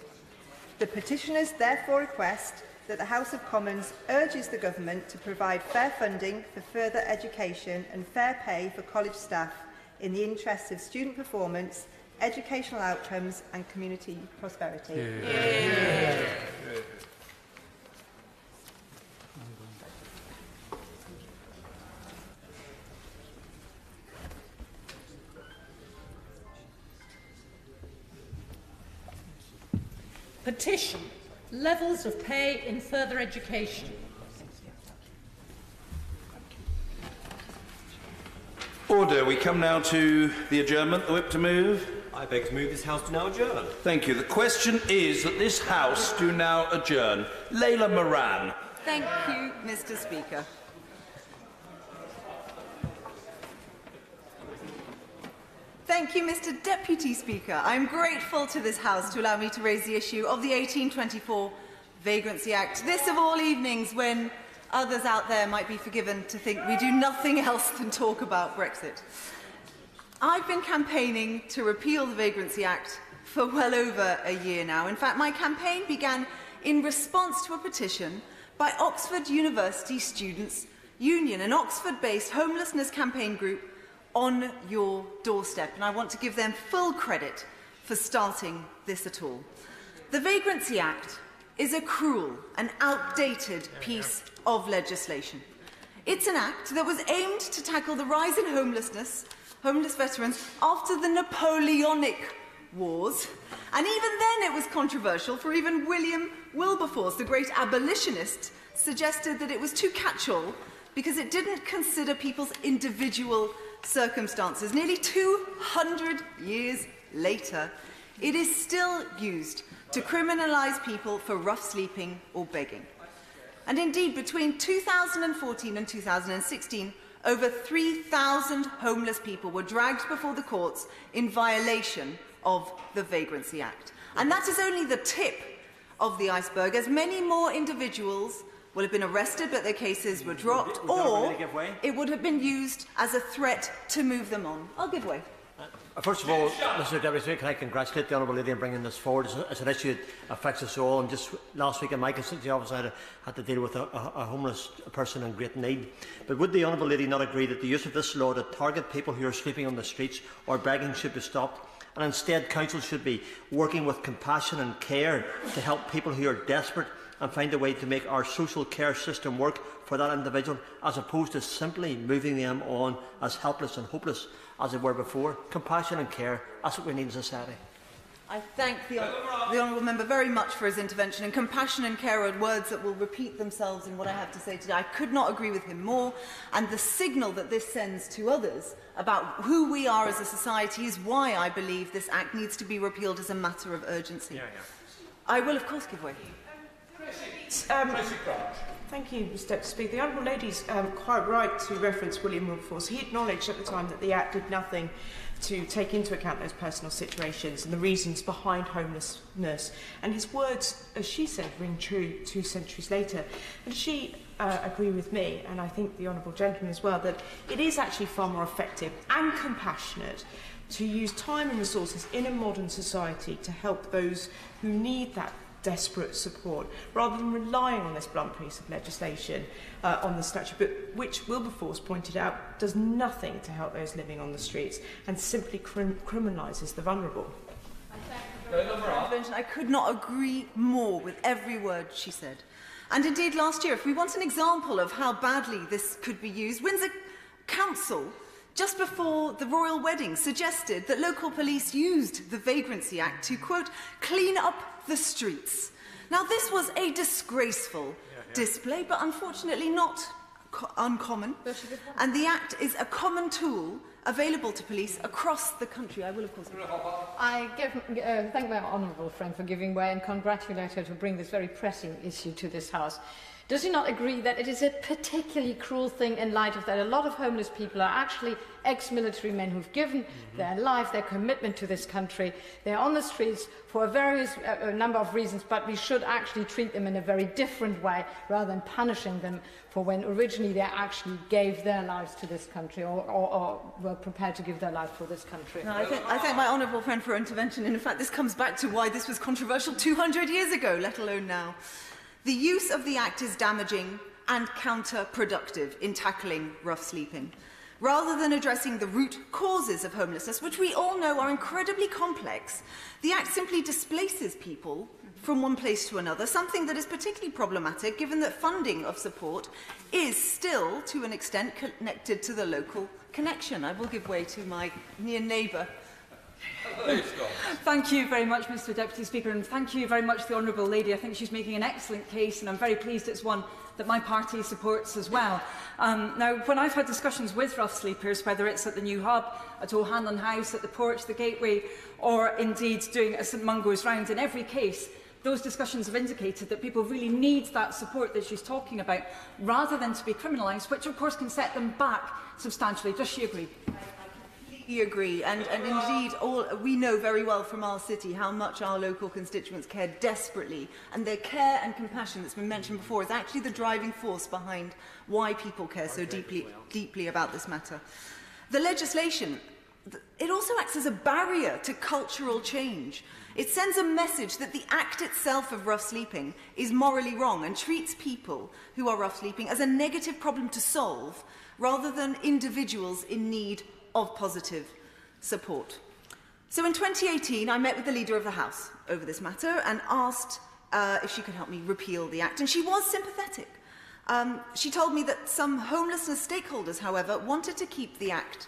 The petitioners therefore request that the House of Commons urges the Government to provide fair funding for further education and fair pay for college staff in the interests of student performance, educational outcomes and community prosperity. Yeah. Petition. Levels of pay in further education. Order. We come now to the adjournment. The whip to move. I beg to move this House to now adjourn. Thank you. The question is that this House do now adjourn. Layla Moran. Thank you, Mr. Speaker. Thank you, Mr. Deputy Speaker. I am grateful to this House to allow me to raise the issue of the 1824 Vagrancy Act. This of all evenings when others out there might be forgiven to think we do nothing else than talk about Brexit. I've been campaigning to repeal the Vagrancy Act for well over a year now. In fact, my campaign began in response to a petition by Oxford University Students' Union, an Oxford-based homelessness campaign group on your doorstep, and I want to give them full credit for starting this at all. The Vagrancy Act is a cruel and outdated piece of legislation. It's an act that was aimed to tackle the rise in homeless veterans after the Napoleonic Wars, and even then it was controversial, for even William Wilberforce, the great abolitionist, suggested that it was too catch-all because it didn't consider people's individual circumstances. Nearly 200 years later, it is still used to criminalise people for rough sleeping or begging. And indeed, between 2014 and 2016, over 3,000 homeless people were dragged before the courts in violation of the Vagrancy Act. And that is only the tip of the iceberg, as many more individuals will have been arrested but their cases were dropped, or it would have been used as a threat to move them on. I'll give way. First of all, Mr. Deputy Speaker, can I congratulate the Honourable Lady on bringing this forward. It's an issue that affects us all, and just last week in my constituency office I had to deal with a homeless person in great need. But would the Honourable Lady not agree that the use of this law to target people who are sleeping on the streets or begging should be stopped, and instead council should be working with compassion and care to help people who are desperate and find a way to make our social care system work for that individual, as opposed to simply moving them on as helpless and hopeless as they were before? Compassion and care, that's what we need in society. I thank the Honourable Member very much for his intervention, and compassion and care are words that will repeat themselves in what I have to say today. I could not agree with him more, and the signal that this sends to others about who we are as a society is why I believe this Act needs to be repealed as a matter of urgency. I will, of course, give way. Thank you, Mr. Deputy Speaker. The Honourable Lady is quite right to reference William Wilberforce. He acknowledged at the time that the Act did nothing to take into account those personal situations and the reasons behind homelessness. And his words, as she said, ring true 2 centuries later. And she agreed with me, and I think the Honourable Gentleman as well, that it is actually far more effective and compassionate to use time and resources in a modern society to help those who need that desperate support, rather than relying on this blunt piece of legislation on the statute, but which Wilberforce pointed out does nothing to help those living on the streets and simply criminalises the vulnerable. I thank the I could not agree more with every word she said. And indeed, last year, if we want an example of how badly this could be used, Windsor Council, just before the royal wedding, suggested that local police used the Vagrancy Act to, quote, clean up the streets. Now, this was a disgraceful display, but unfortunately not uncommon. And the Act is a common tool available to police across the country. I will, of course. I thank my honourable friend for giving way and congratulate her to bring this very pressing issue to this House. Does he not agree that it is a particularly cruel thing in light of that a lot of homeless people are actually ex-military men who've given their life, their commitment to this country? They're on the streets for a number of reasons, but we should actually treat them in a very different way rather than punishing them for when originally they actually gave their lives to this country or were prepared to give their life for this country. No, I thank my honourable friend for her intervention. And in fact, this comes back to why this was controversial 200 years ago, let alone now. The use of the Act is damaging and counterproductive in tackling rough sleeping. Rather than addressing the root causes of homelessness, which we all know are incredibly complex, the Act simply displaces people from one place to another, something that is particularly problematic given that funding of support is still, to an extent, connected to the local connection. I will give way to my near neighbour. Thank you very much, Mr Deputy Speaker, and thank you very much to the Honourable Lady. I think she's making an excellent case, and I'm very pleased it's one that my party supports as well. Now, when I've had discussions with rough sleepers, whether it's at the new hub, at O'Hanlon House, at the Porch, the Gateway, or indeed doing a St Mungo's round, in every case, those discussions have indicated that people really need that support that she's talking about, rather than to be criminalised, which of course can set them back substantially. Does she agree? Agree, and indeed we know very well from our city how much our local constituents care desperately, and their care and compassion that's been mentioned before is actually the driving force behind why people care so deeply about this matter. The legislation, it also acts as a barrier to cultural change. It sends a message that the act itself of rough sleeping is morally wrong and treats people who are rough sleeping as a negative problem to solve rather than individuals in need of positive support. So in 2018, I met with the Leader of the House over this matter and asked if she could help me repeal the Act, and she was sympathetic. She told me that some homelessness stakeholders, however, wanted to keep the Act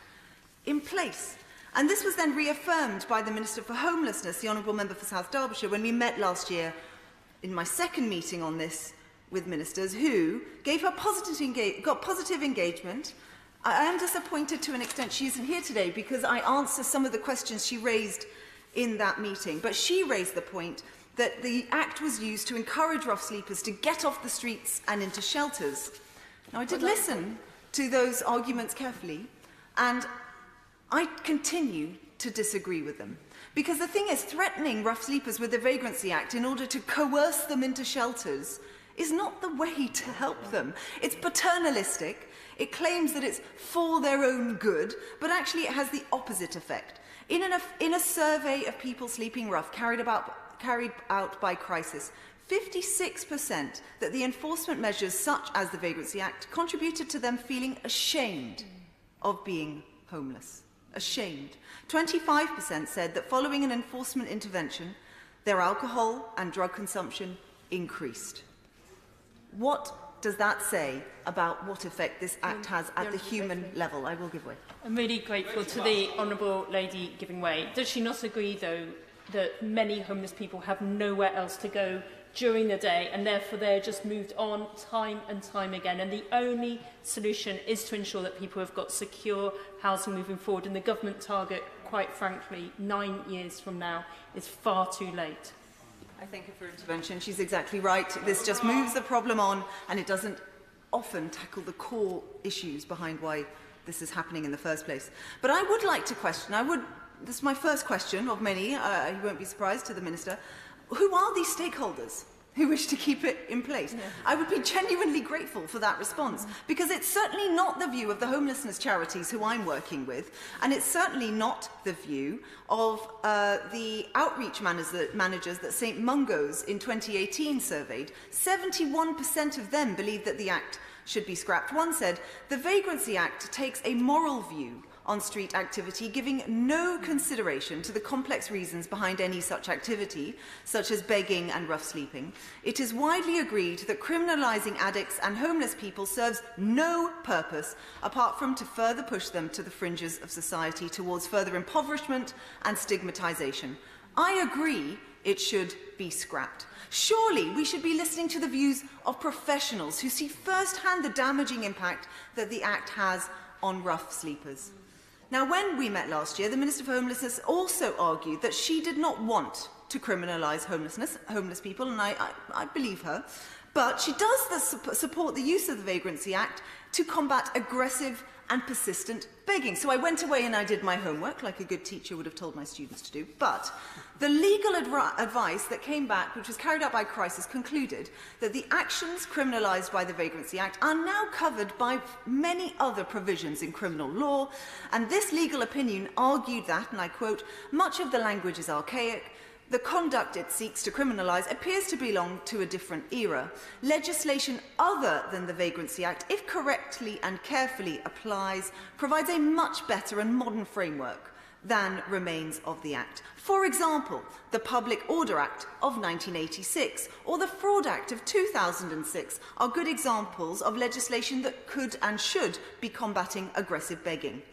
in place. And this was then reaffirmed by the Minister for Homelessness, the Honourable Member for South Derbyshire, when we met last year in my second meeting on this with ministers, who gave her positive engagement. I am disappointed to an extent she isn't here today because I answer some of the questions she raised in that meeting. But she raised the point that the Act was used to encourage rough sleepers to get off the streets and into shelters. Now, I did listen to those arguments carefully, and I continue to disagree with them. Because the thing is, threatening rough sleepers with the Vagrancy Act in order to coerce them into shelters is not the way to help them. It's paternalistic. It claims that it's for their own good, but actually it has the opposite effect. In a survey of people sleeping rough carried out by Crisis, 56% that the enforcement measures such as the Vagrancy Act contributed to them feeling ashamed of being homeless. Ashamed. 25% said that following an enforcement intervention, their alcohol and drug consumption increased. What does that say about what effect this Act has at the human level? I will give way. I'm really grateful to the Honourable Lady giving way. Does she not agree, though, that many homeless people have nowhere else to go during the day, and therefore they're just moved on time and time again, and the only solution is to ensure that people have got secure housing moving forward, and the government target, quite frankly, 9 years from now is far too late? I thank her for intervention. She's exactly right. This just moves the problem on, and it doesn't often tackle the core issues behind why this is happening in the first place. But I would like to question, this is my first question of many, you won't be surprised, to the Minister. Who are these stakeholders who wish to keep it in place? I would be genuinely grateful for that response, because it's certainly not the view of the homelessness charities who I'm working with, and it's certainly not the view of the outreach managers that St Mungo's in 2018 surveyed. 71% of them believed that the Act should be scrapped. One said, "The Vagrancy Act takes a moral view on-street activity, giving no consideration to the complex reasons behind any such activity, such as begging and rough sleeping. It is widely agreed that criminalising addicts and homeless people serves no purpose apart from to further push them to the fringes of society towards further impoverishment and stigmatisation. I agree it should be scrapped. Surely we should be listening to the views of professionals who see firsthand the damaging impact that the Act has on rough sleepers. Now, when we met last year, the Minister for Homelessness also argued that she did not want to criminalise homeless people, and I believe her, but she does support the use of the Vagrancy Act to combat aggressive and persistent begging. So I went away and I did my homework, like a good teacher would have told my students to do. But the legal advice that came back, which was carried out by Crisis, concluded that the actions criminalised by the Vagrancy Act are now covered by many other provisions in criminal law. And this legal opinion argued that, and I quote, "Much of the language is archaic. The conduct it seeks to criminalise appears to belong to a different era. Legislation other than the Vagrancy Act, if correctly and carefully applies, provides a much better and modern framework than remains of the Act. For example, the Public Order Act of 1986 or the Fraud Act of 2006 are good examples of legislation that could and should be combating aggressive begging."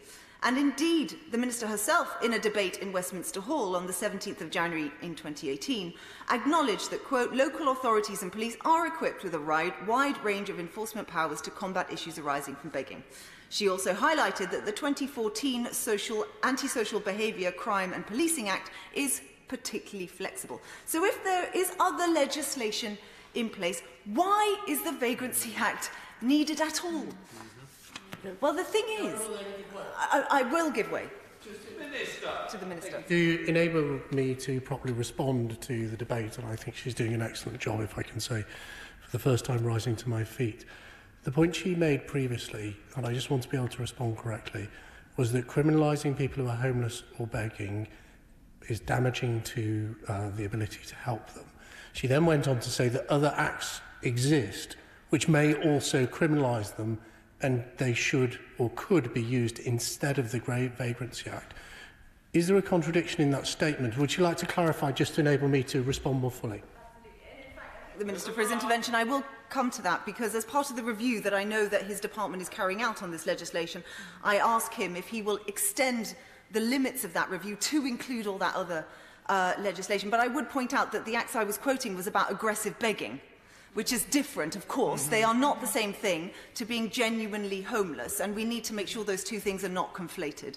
And indeed, the Minister herself, in a debate in Westminster Hall on the 17th of January in 2018, acknowledged that, quote, "Local authorities and police are equipped with a wide range of enforcement powers to combat issues arising from begging." She also highlighted that the 2014 Antisocial Behaviour, Crime and Policing Act is particularly flexible. So if there is other legislation in place, why is the Vagrancy Act needed at all? Well, the thing is, I will give way to the Minister. You enable me to properly respond to the debate, and I think she's doing an excellent job, if I can say, for the first time rising to my feet. The point she made previously, and I just want to be able to respond correctly, was that criminalising people who are homeless or begging is damaging to the ability to help them. She then went on to say that other acts exist which may also criminalise them, and they should or could be used instead of the Vagrancy Act. Is there a contradiction in that statement? Would you like to clarify, just to enable me to respond more fully? The Minister for his intervention. I will come to that, because as part of the review that I know that his department is carrying out on this legislation, I ask him if he will extend the limits of that review to include all that other legislation. But I would point out that the acts I was quoting was about aggressive begging, which is different, of course. They are not the same thing to being genuinely homeless, and we need to make sure those two things are not conflated.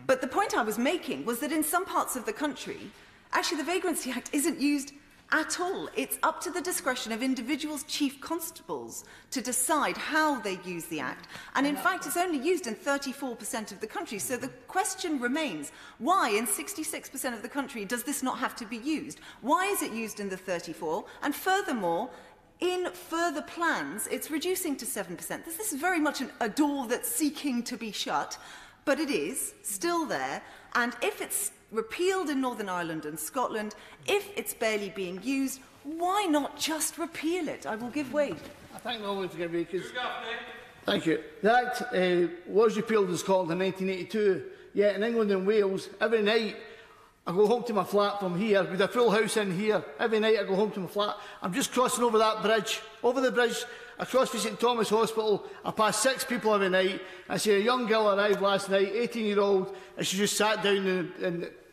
But the point I was making was that in some parts of the country, actually the Vagrancy Act isn't used at all. It's up to the discretion of individuals' chief constables to decide how they use the Act. And in fact, it's only used in 34% of the country. So the question remains, why in 66% of the country does this not have to be used? Why is it used in the 34%? And furthermore, in further plans, it's reducing to 7%. This is very much a door that's seeking to be shut, but it is still there. And if it's repealed in Northern Ireland and Scotland, if it's barely being used, why not just repeal it? I will give way. I thank the Honourable to give me, because thank you. The Act was repealed in Scotland in 1982. Yet in England and Wales, every night I go home to my flat from here, with a full house in here. Every night I go home to my flat. I'm just crossing over that bridge. Over the bridge, across from St Thomas Hospital, I pass 6 people every night. I see a young girl arrive last night, 18-year-old, and she just sat down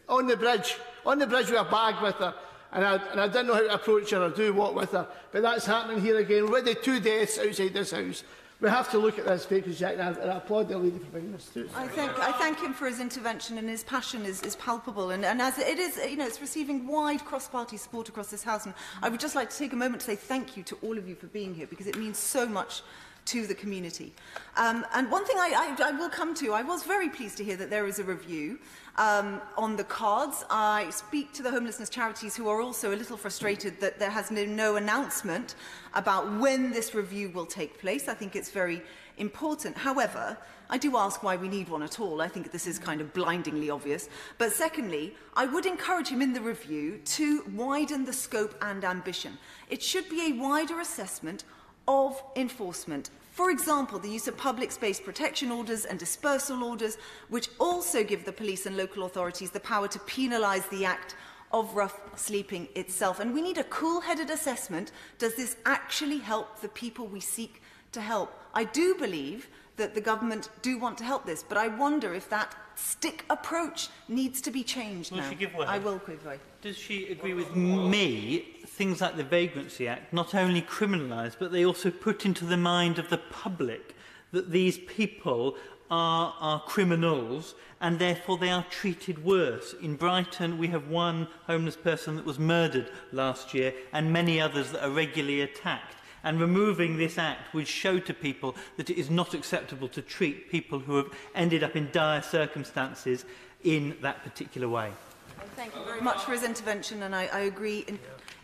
on the bridge with a bag with her. And I didn't know how to approach her or do what with her. But that's happening here again. We're already 2 deaths outside this house. We have to look at this Vagrancy Act, and I applaud the lady for bringing this to us. I thank him for his intervention, and his passion is palpable. And as it is, it's receiving wide cross-party support across this House. And I would just like to take a moment to say thank you to all of you for being here, because it means so much to the community. And one thing I will come to, I was very pleased to hear that there is a review on the cards. I speak to the homelessness charities, who are also a little frustrated that there has been no announcement about when this review will take place. I think it's very important. However, I do ask why we need one at all. I think this is kind of blindingly obvious. But secondly, I would encourage him in the review to widen the scope and ambition. It should be a wider assessment of enforcement For example, the use of public space protection orders and dispersal orders, which also give the police and local authorities the power to penalise the act of rough sleeping itself. And we need a cool-headed assessment. Does this actually help the people we seek to help? I do believe that the government do want to help this, but I wonder if that stick approach needs to be changed now. Will she give way? I will give way. Does she agree with me, things like the Vagrancy Act not only criminalise, but they also put into the mind of the public that these people are criminals and therefore they are treated worse? In Brighton, we have one homeless person that was murdered last year and many others that are regularly attacked. And removing this act would show to people that it is not acceptable to treat people who have ended up in dire circumstances in that particular way. Thank you very much for his intervention, and I agree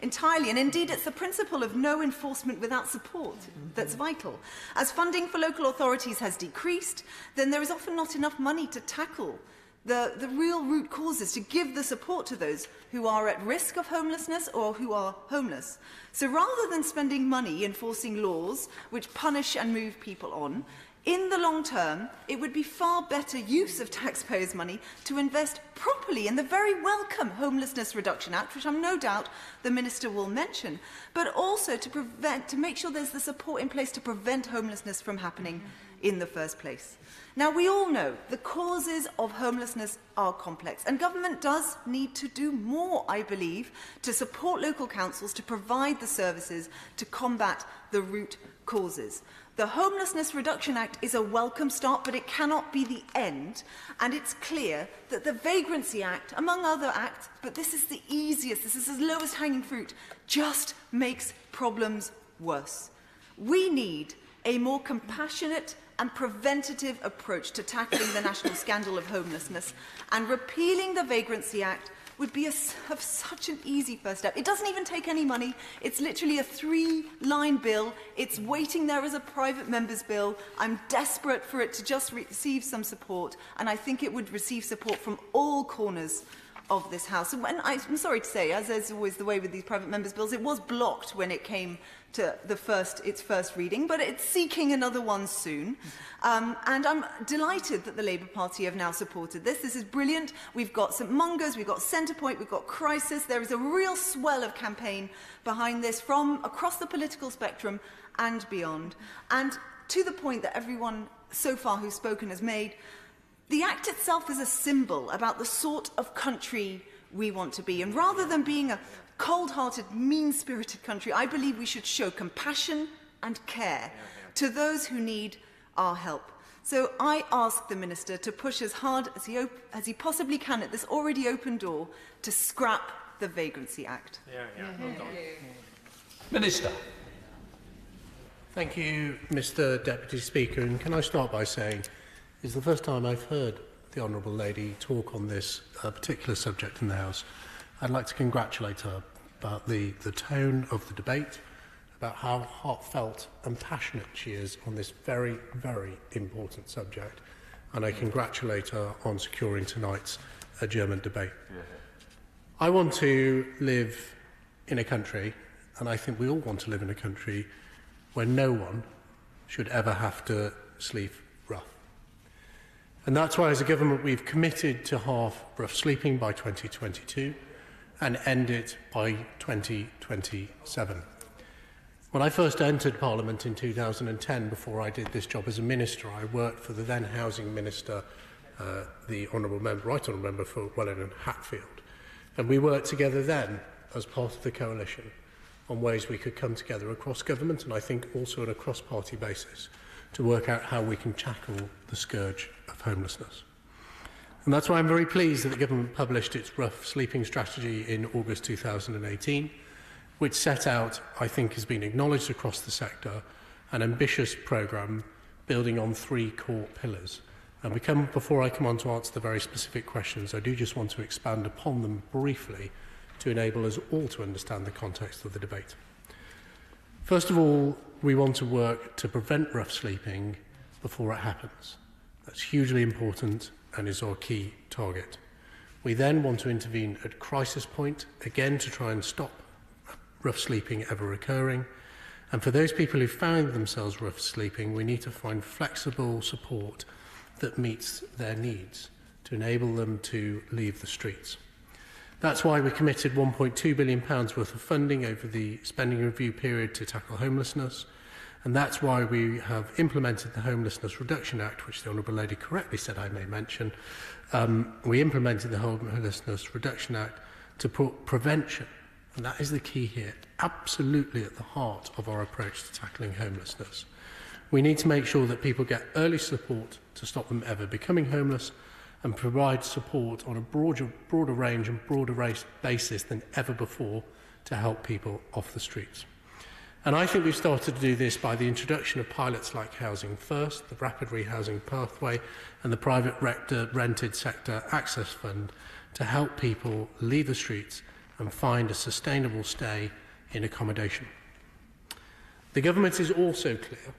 entirely. And indeed, it's the principle of no enforcement without support that's vital. As funding for local authorities has decreased, then there is often not enough money to tackle the real root causes, to give the support to those who are at risk of homelessness or who are homeless. So rather than spending money enforcing laws which punish and move people on, in the long term, it would be far better use of taxpayers' money to invest properly in the very welcome Homelessness Reduction Act, which I'm no doubt the Minister will mention, but also to make sure there's the support in place to prevent homelessness from happening in the first place. Now, we all know the causes of homelessness are complex, and government does need to do more, I believe, to support local councils to provide the services to combat the root causes. The Homelessness Reduction Act is a welcome start, but it cannot be the end. And it's clear that the Vagrancy Act, among other acts, but this is the easiest, this is the lowest hanging fruit, just makes problems worse. We need a more compassionate and preventative approach to tackling the national scandal of homelessness, and repealing the Vagrancy Act would be such an easy first step. It doesn't even take any money. It's literally a 3-line bill. It's waiting there as a private member's bill. I'm desperate for it to just receive some support, and I think it would receive support from all corners of this House. And I'm sorry to say, as is always the way with these private members' bills, it was blocked when it came to its first reading, but it's seeking another one soon. And I'm delighted that the Labour Party have now supported this. This is brilliant. We've got St Mungers, we've got Centrepoint, we've got Crisis. There is a real swell of campaign behind this from across the political spectrum and beyond. And to the point that everyone so far who's spoken has made, the Act itself is a symbol about the sort of country we want to be. And rather than being a cold-hearted, mean-spirited country, I believe we should show compassion and care to those who need our help. So I ask the Minister to push as hard as he possibly can at this already open door to scrap the Vagrancy Act. Minister. Thank you, Mr Deputy Speaker. And can I start by saying it's the first time I've heard the Honourable Lady talk on this particular subject in the House. I'd like to congratulate her about the tone of the debate, about how heartfelt and passionate she is on this very, very important subject. And I congratulate her on securing tonight's adjournment debate. I want to live in a country, and I think we all want to live in a country, where no one should ever have to sleep rough. And that's why, as a government, we've committed to halve rough sleeping by 2022 and end it by 2027. When I first entered Parliament in 2010, before I did this job as a minister, I worked for the then Housing Minister, the Right Honourable Member for Welling and Hatfield. And we worked together then as part of the coalition on ways we could come together across government, and I think also on a cross-party basis, to work out how we can tackle the scourge of homelessness. And that's why I'm very pleased that the government published its rough sleeping strategy in August 2018, which set out, I think has been acknowledged across the sector, an ambitious programme building on 3 core pillars. And before I come on to answer the very specific questions, I do just want to expand upon them briefly to enable us all to understand the context of the debate. First of all, we want to work to prevent rough sleeping before it happens. That's hugely important and is our key target. We then want to intervene at crisis point, again to try and stop rough sleeping ever occurring. And for those people who find themselves rough sleeping, we need to find flexible support that meets their needs to enable them to leave the streets. That's why we committed £1.2 billion worth of funding over the spending review period to tackle homelessness. And that's why we have implemented the Homelessness Reduction Act, which the Honourable Lady correctly said I may mention. We implemented the Homelessness Reduction Act to put prevention, and that is the key here, absolutely at the heart of our approach to tackling homelessness. We need to make sure that people get early support to stop them ever becoming homeless, and provide support on a broader range and broader basis than ever before to help people off the streets. And I think we've started to do this by the introduction of pilots like Housing First, the Rapid Rehousing Pathway, and the Private Rented Sector Access Fund to help people leave the streets and find a sustainable stay in accommodation. The government is also clear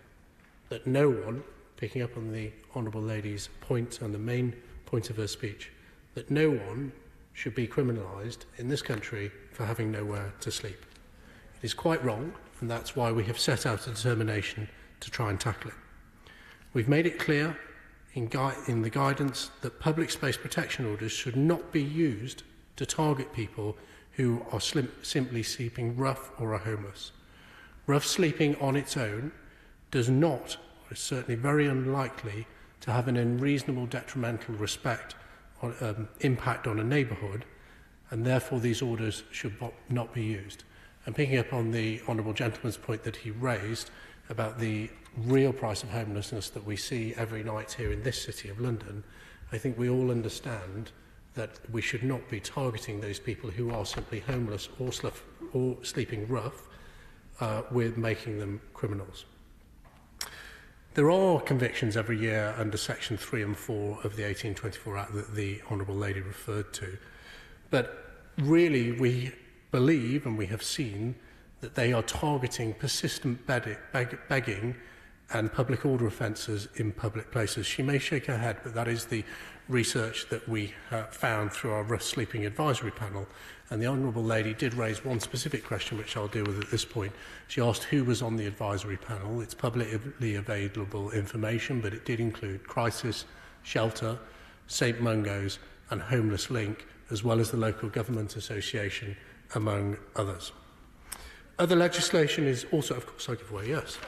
that no one, picking up on the Honourable Lady's point and the main point of her speech, that no one should be criminalised in this country for having nowhere to sleep. It is quite wrong, and that's why we have set out a determination to try and tackle it. We've made it clear in the guidance that public space protection orders should not be used to target people who are simply sleeping rough or are homeless. Rough sleeping on its own does not, or is certainly very unlikely, to have an unreasonable detrimental impact on a neighbourhood, and therefore these orders should not be used. And picking up on the Honourable Gentleman's point that he raised about the real price of homelessness that we see every night here in this city of London, I think we all understand that we should not be targeting those people who are simply homeless or sleeping rough with making them criminals. There are convictions every year under Section 3 and 4 of the 1824 Act that the Honourable Lady referred to. But really, we believe, and we have seen, that they are targeting persistent begging and public order offences in public places. She may shake her head, but that is the research that we found through our rough sleeping advisory panel. And the Honourable Lady did raise one specific question, which I'll deal with at this point. She asked who was on the advisory panel. It's publicly available information, but it did include Crisis, Shelter, St Mungo's and Homeless Link, as well as the Local Government Association, among others. Other legislation is also, of course, I give away, yes.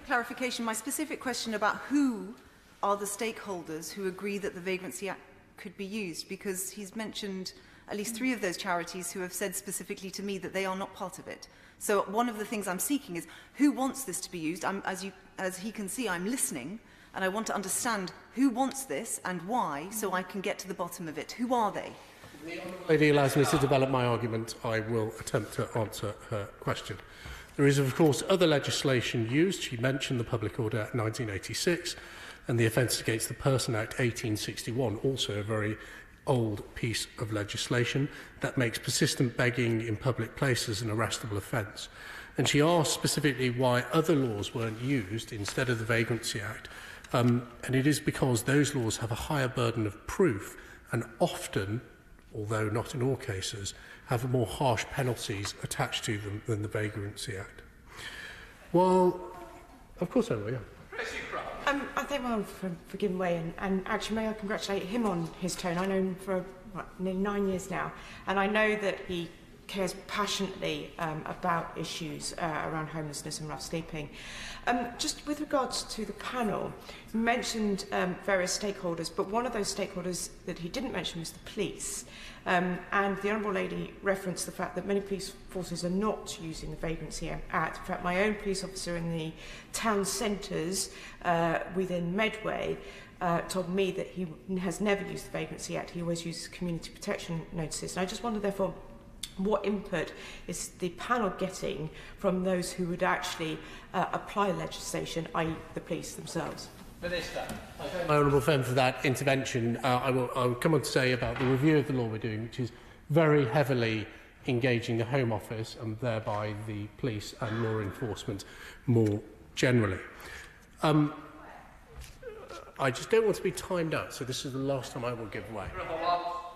Clarification, my specific question about who are the stakeholders who agree that the Vagrancy Act could be used, because he's mentioned at least 3 of those charities who have said specifically to me that they are not part of it. So one of the things I'm seeking is who wants this to be used. As he can see, I'm listening, and I want to understand who wants this and why, so I can get to the bottom of it. Who are they? The Honourable Lady allows me to develop my argument. I will attempt to answer her question. There is, of course, other legislation used. She mentioned the Public Order Act 1986 and the Offence Against the Person Act 1861, also a very old piece of legislation that makes persistent begging in public places an arrestable offence. And she asked specifically why other laws weren't used instead of the Vagrancy Act. And it is because those laws have a higher burden of proof and often, although not in all cases, have more harsh penalties attached to them than the Vagrancy Act. Well, of course I will, yeah. I thank Will for giving way, and actually may I congratulate him on his tone. I know him for nearly 9 years now, and I know that he cares passionately about issues around homelessness and rough sleeping. Just with regards to the panel, you mentioned various stakeholders, but one of those stakeholders that he didn't mention was the police. And the Honourable Lady referenced the fact that many police forces are not using the Vagrancy Act. In fact, my own police officer in the town centres within Medway told me that he has never used the Vagrancy Act. He always uses community protection notices. And I just wonder, therefore, what input is the panel getting from those who would actually apply legislation, i.e. the police themselves? Minister. My honourable friend for that intervention. I will come on to say about the review of the law we're doing, which is very heavily engaging the Home Office and thereby the police and law enforcement more generally. I just don't want to be timed out, so this is the last time I will give way.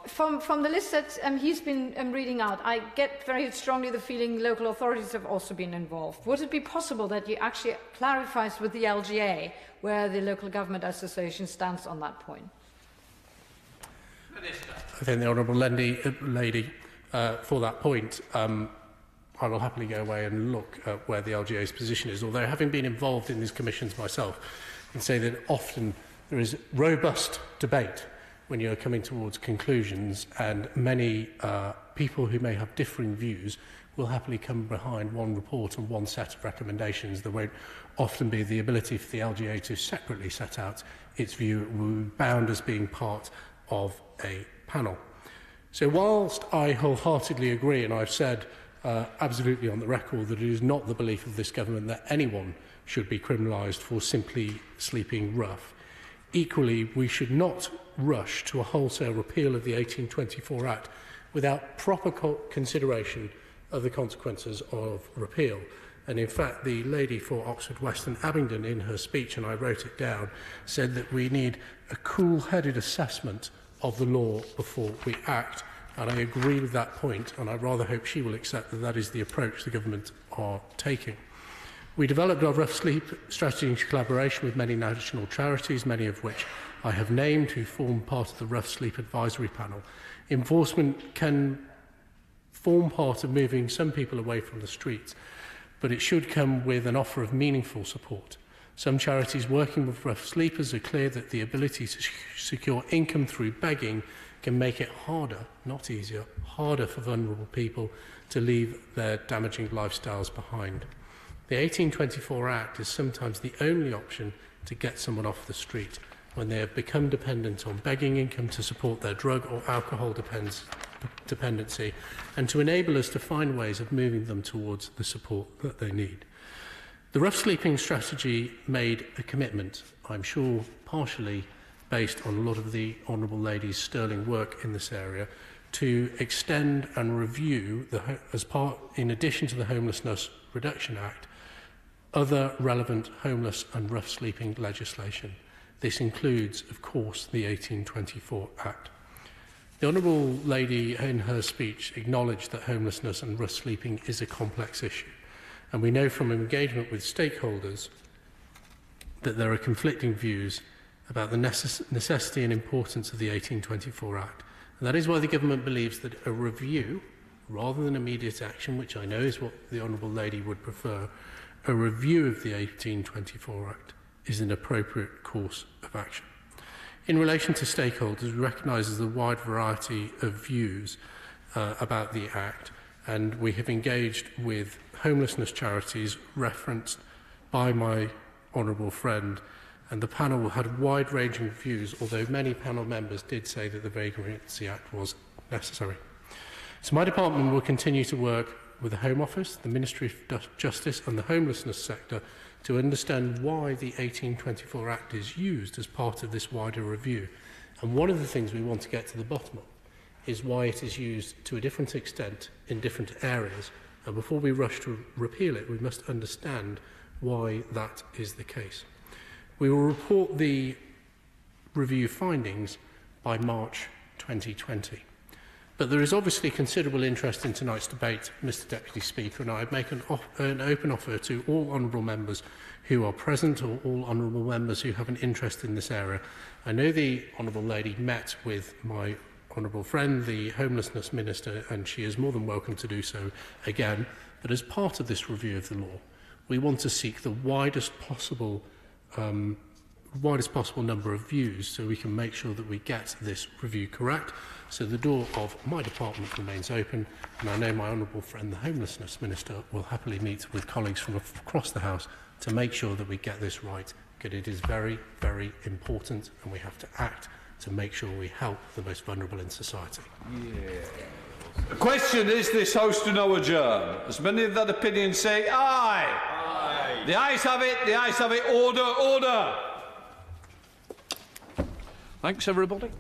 from the list that he's been reading out, I get very strongly the feeling local authorities have also been involved. Would it be possible that you actually clarifies with the LGA where the local government association stands on that point? I think the honourable lady, for that point, I will happily go away and look at where the LGA's position is, although having been involved in these commissions myself, I can say that often there is robust debate when you're coming towards conclusions, and many people who may have differing views will happily come behind one report and one set of recommendations. There won't often be the ability for the LGA to separately set out its view. It will be bound as being part of a panel. So whilst I wholeheartedly agree, and I've said absolutely on the record that it is not the belief of this government that anyone should be criminalised for simply sleeping rough, equally we should not rush to a wholesale repeal of the 1824 Act without proper consideration of the consequences of repeal. And in fact, the lady for Oxford West and Abingdon in her speech, and I wrote it down, said that we need a cool-headed assessment of the law before we act. And I agree with that point, and I rather hope she will accept that that is the approach the government are taking. We developed our rough sleep strategy in collaboration with many national charities, many of which I have named, who form part of the Rough Sleep Advisory Panel. Enforcement can form part of moving some people away from the streets, but it should come with an offer of meaningful support. Some charities working with rough sleepers are clear that the ability to secure income through begging can make it harder, not easier, harder for vulnerable people to leave their damaging lifestyles behind. The 1824 Act is sometimes the only option to get someone off the street when they have become dependent on begging income to support their drug or alcohol dependency, and to enable us to find ways of moving them towards the support that they need. The rough sleeping strategy made a commitment, I'm sure partially based on a lot of the Honourable Lady's sterling work in this area, to extend and review, in addition to the Homelessness Reduction Act, other relevant homeless and rough sleeping legislation. This includes, of course, the 1824 Act. The Honourable Lady, in her speech, acknowledged that homelessness and rough sleeping is a complex issue, and we know from engagement with stakeholders that there are conflicting views about the necessity and importance of the 1824 Act. And that is why the government believes that a review, rather than immediate action, which I know is what the Honourable Lady would prefer, a review of the 1824 Act is an appropriate course of action. In relation to stakeholders, we recognise the wide variety of views about the Act, and we have engaged with homelessness charities referenced by my honourable friend, and the panel had wide-ranging views, although many panel members did say that the Vagrancy Act was necessary. So my department will continue to work with the Home Office, the Ministry of Justice and the homelessness sector to understand why the 1824 Act is used as part of this wider review. And one of the things we want to get to the bottom of is why it is used to a different extent in different areas. And before we rush to repeal it, we must understand why that is the case. We will report the review findings by March 2020. But there is obviously considerable interest in tonight's debate, Mr Deputy Speaker, and I make an open offer to all honourable members who are present or all honourable members who have an interest in this area. I know the Honourable Lady met with my honourable friend, the Homelessness Minister, and she is more than welcome to do so again. But as part of this review of the law, we want to seek the widest possible number of views so we can make sure that we get this review correct. So the door of my department remains open, and I know my honourable friend, the Homelessness Minister, will happily meet with colleagues from across the House to make sure that we get this right, because it is very, very important, and we have to act to make sure we help the most vulnerable in society. The question is this House to now adjourn. As many of that opinion say aye. Aye. The ayes have it. The ayes have it. Order. Order. Thanks, everybody.